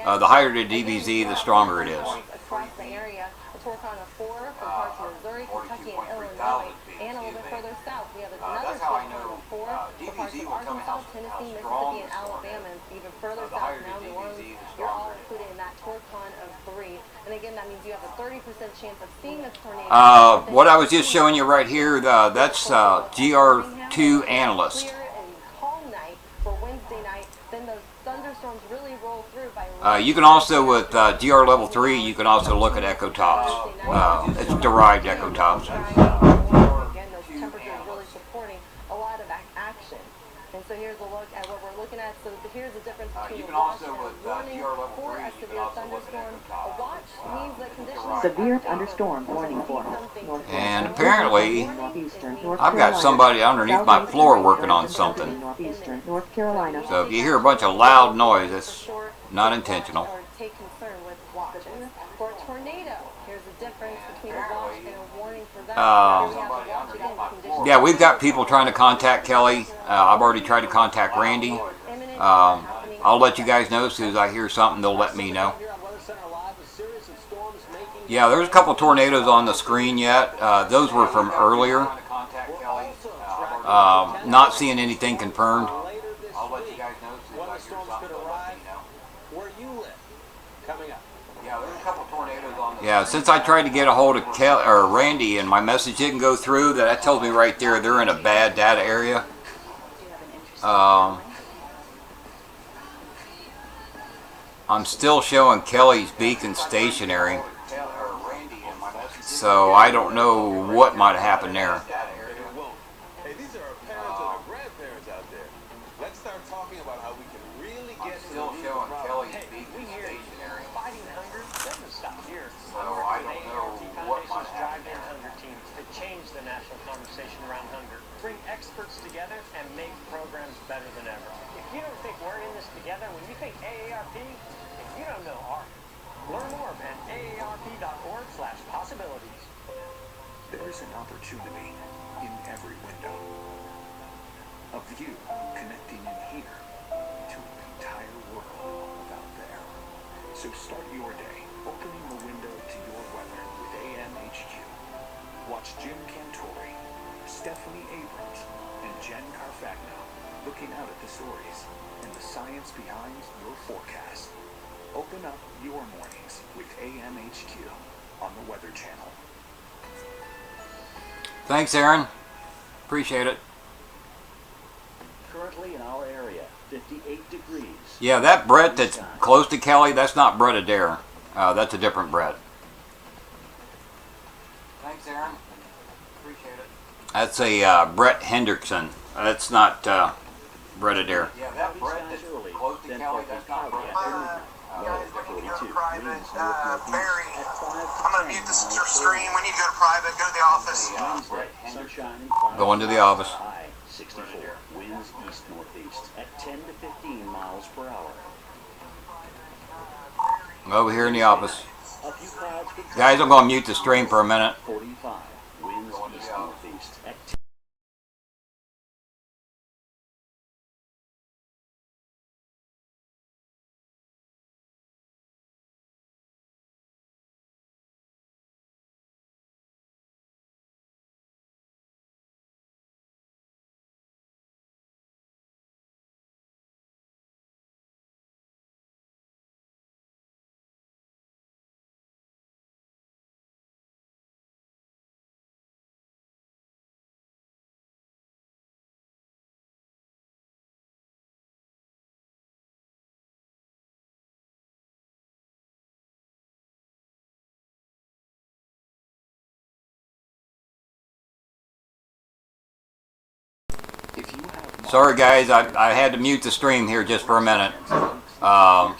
The higher the DBZ, the stronger it is. Across the area, a torque on a 4 from parts of Missouri, Kentucky, and Illinois, and a little bit further south, we have another torque on a 4 for parts of Arkansas, Tennessee, Mississippi, and Alabama, and even further south now, New Orleans. You're all included in that torque on of 3, and again, that means you have a 30% chance of seeing this tornado. What I was just showing you right here, that's GR2 analyst. For Wednesday night, then those thunderstorms really roll through by you can also, with GR level 3, you can also look at echo tops. It's derived echo tops. Again, those temperatures really supporting a lot of action. And so here's a look at what we're looking at. So here's the difference between a watch and a warning for a severe thunderstorm. A watch means that conditions... Severe thunderstorm warning for and apparently, I've got somebody underneath my floor working on something. Northeastern North Carolina. So if you hear a bunch of loud noise, it's not intentional. Take concern with watches. For a tornado, here's the difference between a watch and a warning for that. Yeah, we've got people trying to contact Kelly. I've already tried to contact Randy. I'll let you guys know as soon as I hear something. They'll let me know. Yeah, there's a couple tornadoes on the screen yet. Those were from earlier. Not seeing anything confirmed. I'll let you guys know as soon as I hear something. They'll let me know. Where you live, coming up. Yeah, there's a couple tornadoes on the Yeah, since I tried to get a hold of Randy and my message didn't go through, that tells me right there they're in a bad data area. I'm still showing Kelly's beacon stationary, so I don't know what might have happened there. Hey, these are our parents and our grandparents out there. Let's start talking about how we can really get to Still showing Kelly's Hey, beacon we hear stationary, fighting hunger doesn't stop here. so I don't know what might happen Drive-in there. hunger teams to change the national conversation around hunger, bring experts together, and make programs better than ever. If you don't think we're in this together, when you think AARP, if you don't know art, learn more at aarp.org/possibilities. There's an opportunity in every window. A view connecting in here to an entire world out there. So start your day opening the window to your weather with AMHQ. Watch Jim Cantori, Stephanie Abrams, and Jen Carfagno looking out at the stories and the science behind your forecast. Open up your mornings with AMHQ on the Weather Channel. Thanks, Aaron. Appreciate it. Currently in our area, 58 degrees. Yeah, that Brett that's close to Kelly, that's not Brett Adair. That's a different Brett. Thanks, Aaron. Appreciate it. That's a Brett Hendrickson. That's not Brett Adair. Yeah, that Brett that's close to Kelly, that's not Brett. Guys, we need to go to private. Barry, I'm going to mute this stream. We need to go to private. Go to the office. Going to the office. High 64. Winds east-northeast at 10 to 15 miles per hour. Over here in the office. A few clouds could Guys, I'm going to mute the stream for a minute. 45. Winds east-northeast at 10. Sorry guys, I had to mute the stream here just for a minute. I'm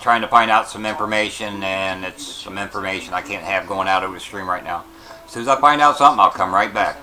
trying to find out some information, and it's some information I can't have going out over the stream right now. As soon as I find out something, I'll come right back.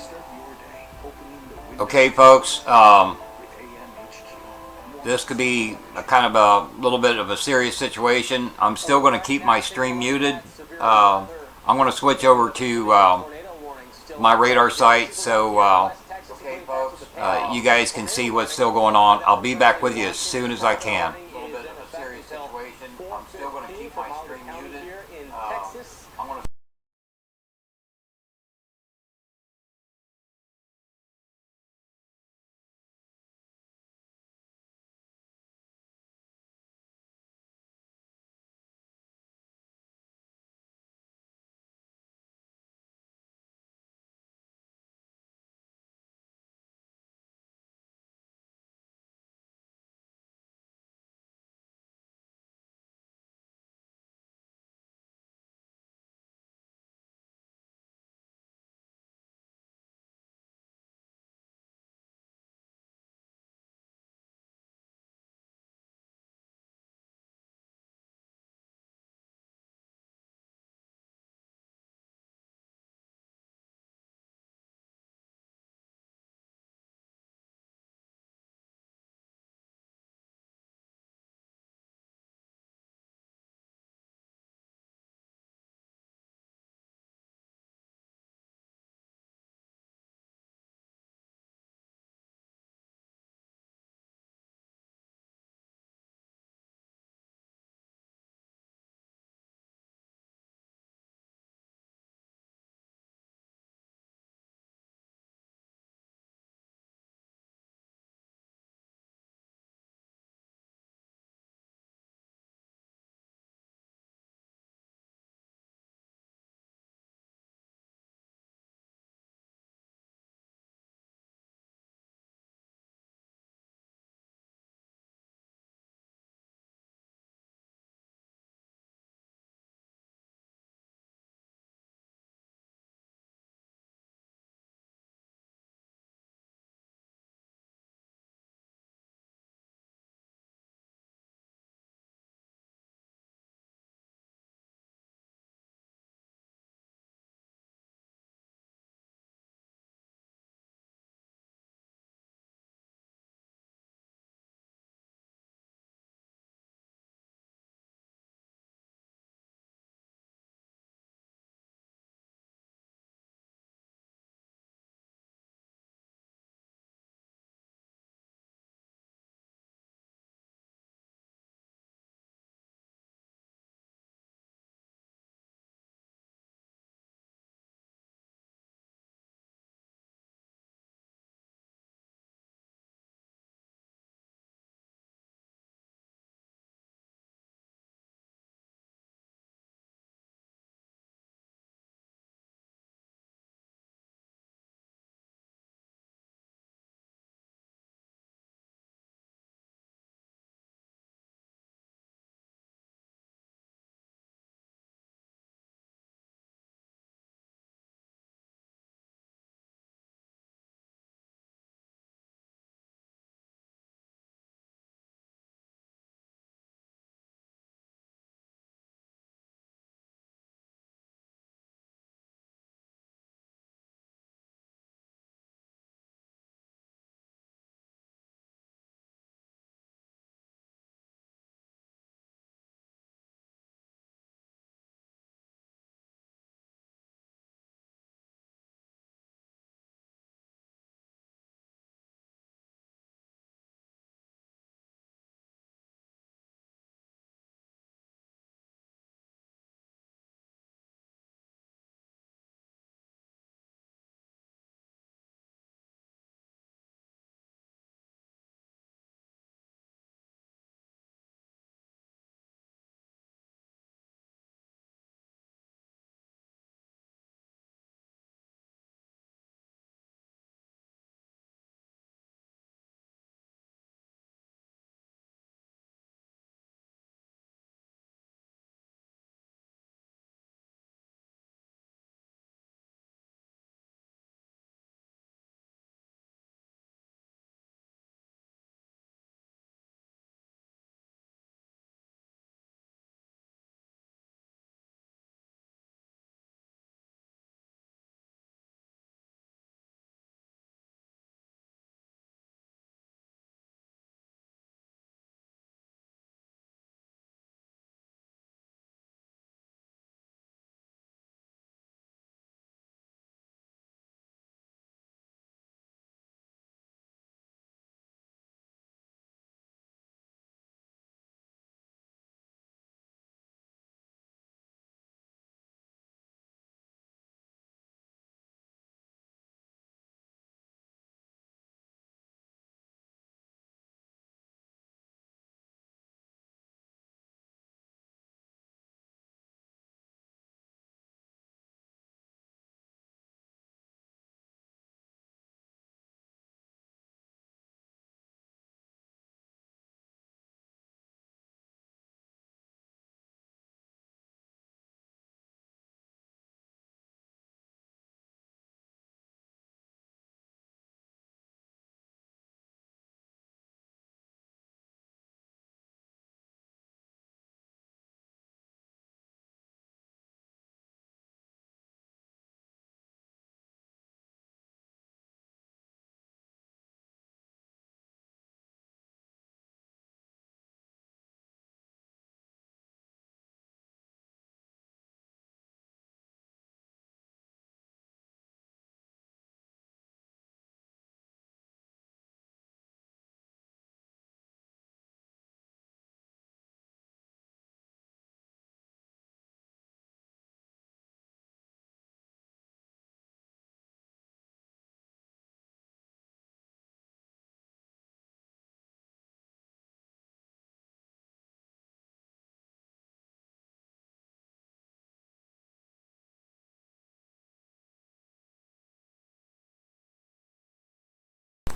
Start your day opening the window Okay, folks. with AMHQ. This could be a kind of a little bit of a serious situation. I'm still going to keep my stream muted. I'm going to switch over to my radar site so you guys can see what's still going on. I'll be back with you as soon as I can. A little bit of a serious situation. I'm still going to keep my stream muted. I'm going to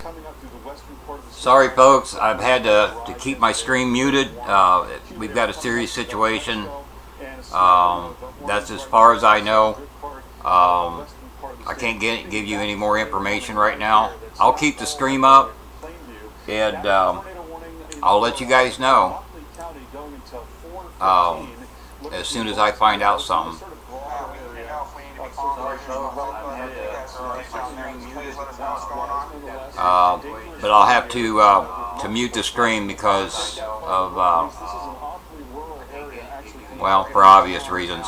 coming up through the western part of the Sorry, folks. I've had to keep my stream muted. We've got a serious situation. That's as far as I know. I can't give you any more information right now. I'll keep the stream up, and I'll let you guys know as soon as I find out something. But I'll have to mute the stream because of well, for obvious reasons.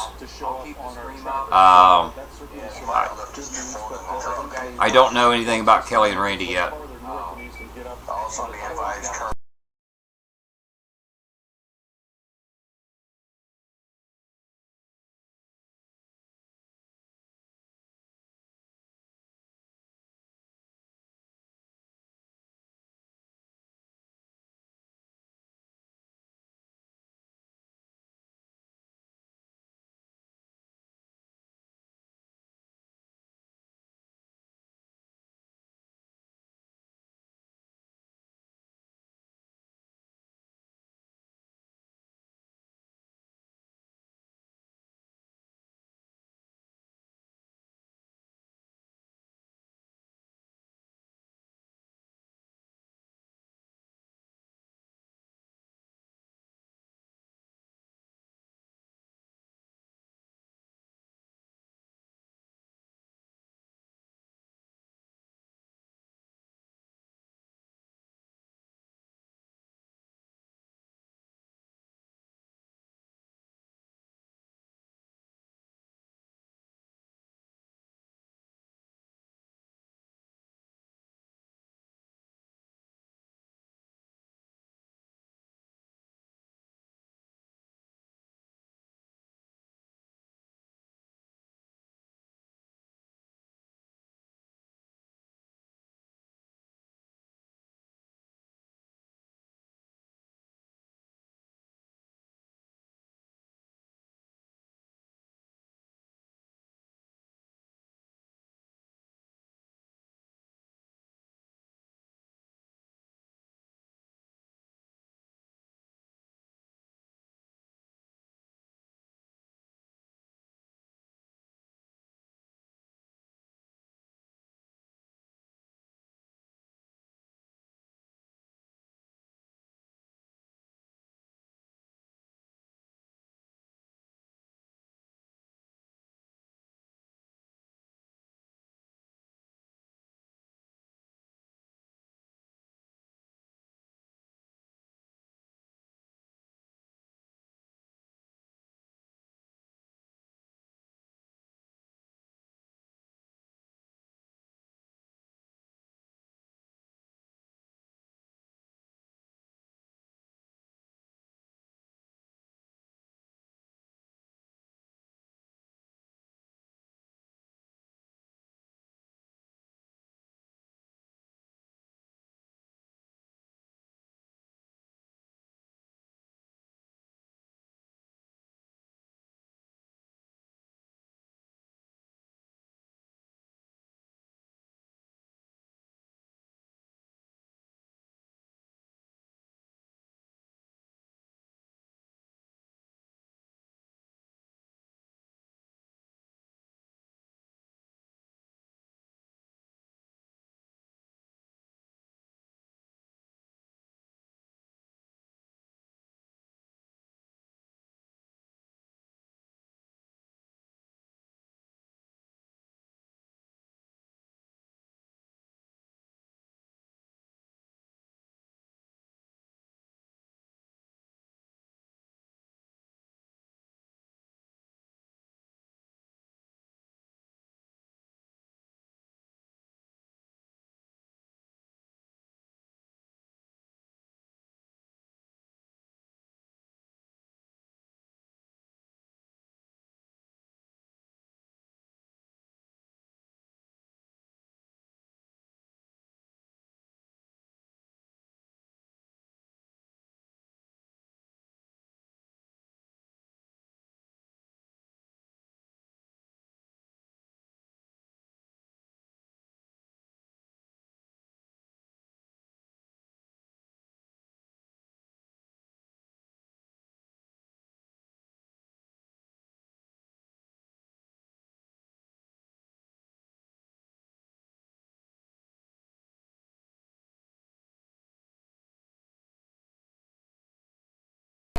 I don't know anything about Kelly and Randy yet.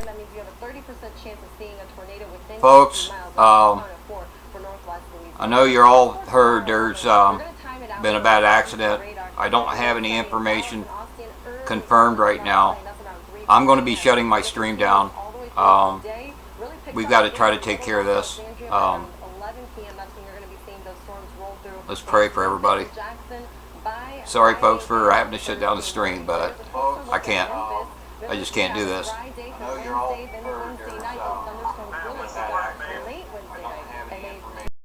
That means you have a 30% chance of seeing a tornado within folks, 50 miles for northwest Louisiana. I know you're all heard there's been a bad accident. I don't have any information confirmed right now. I'm going to be shutting my stream down. We've got to try to take care of this. Let's pray for everybody. Sorry folks for having to shut down the stream, but I can't. I just can't do this. I know you're all heard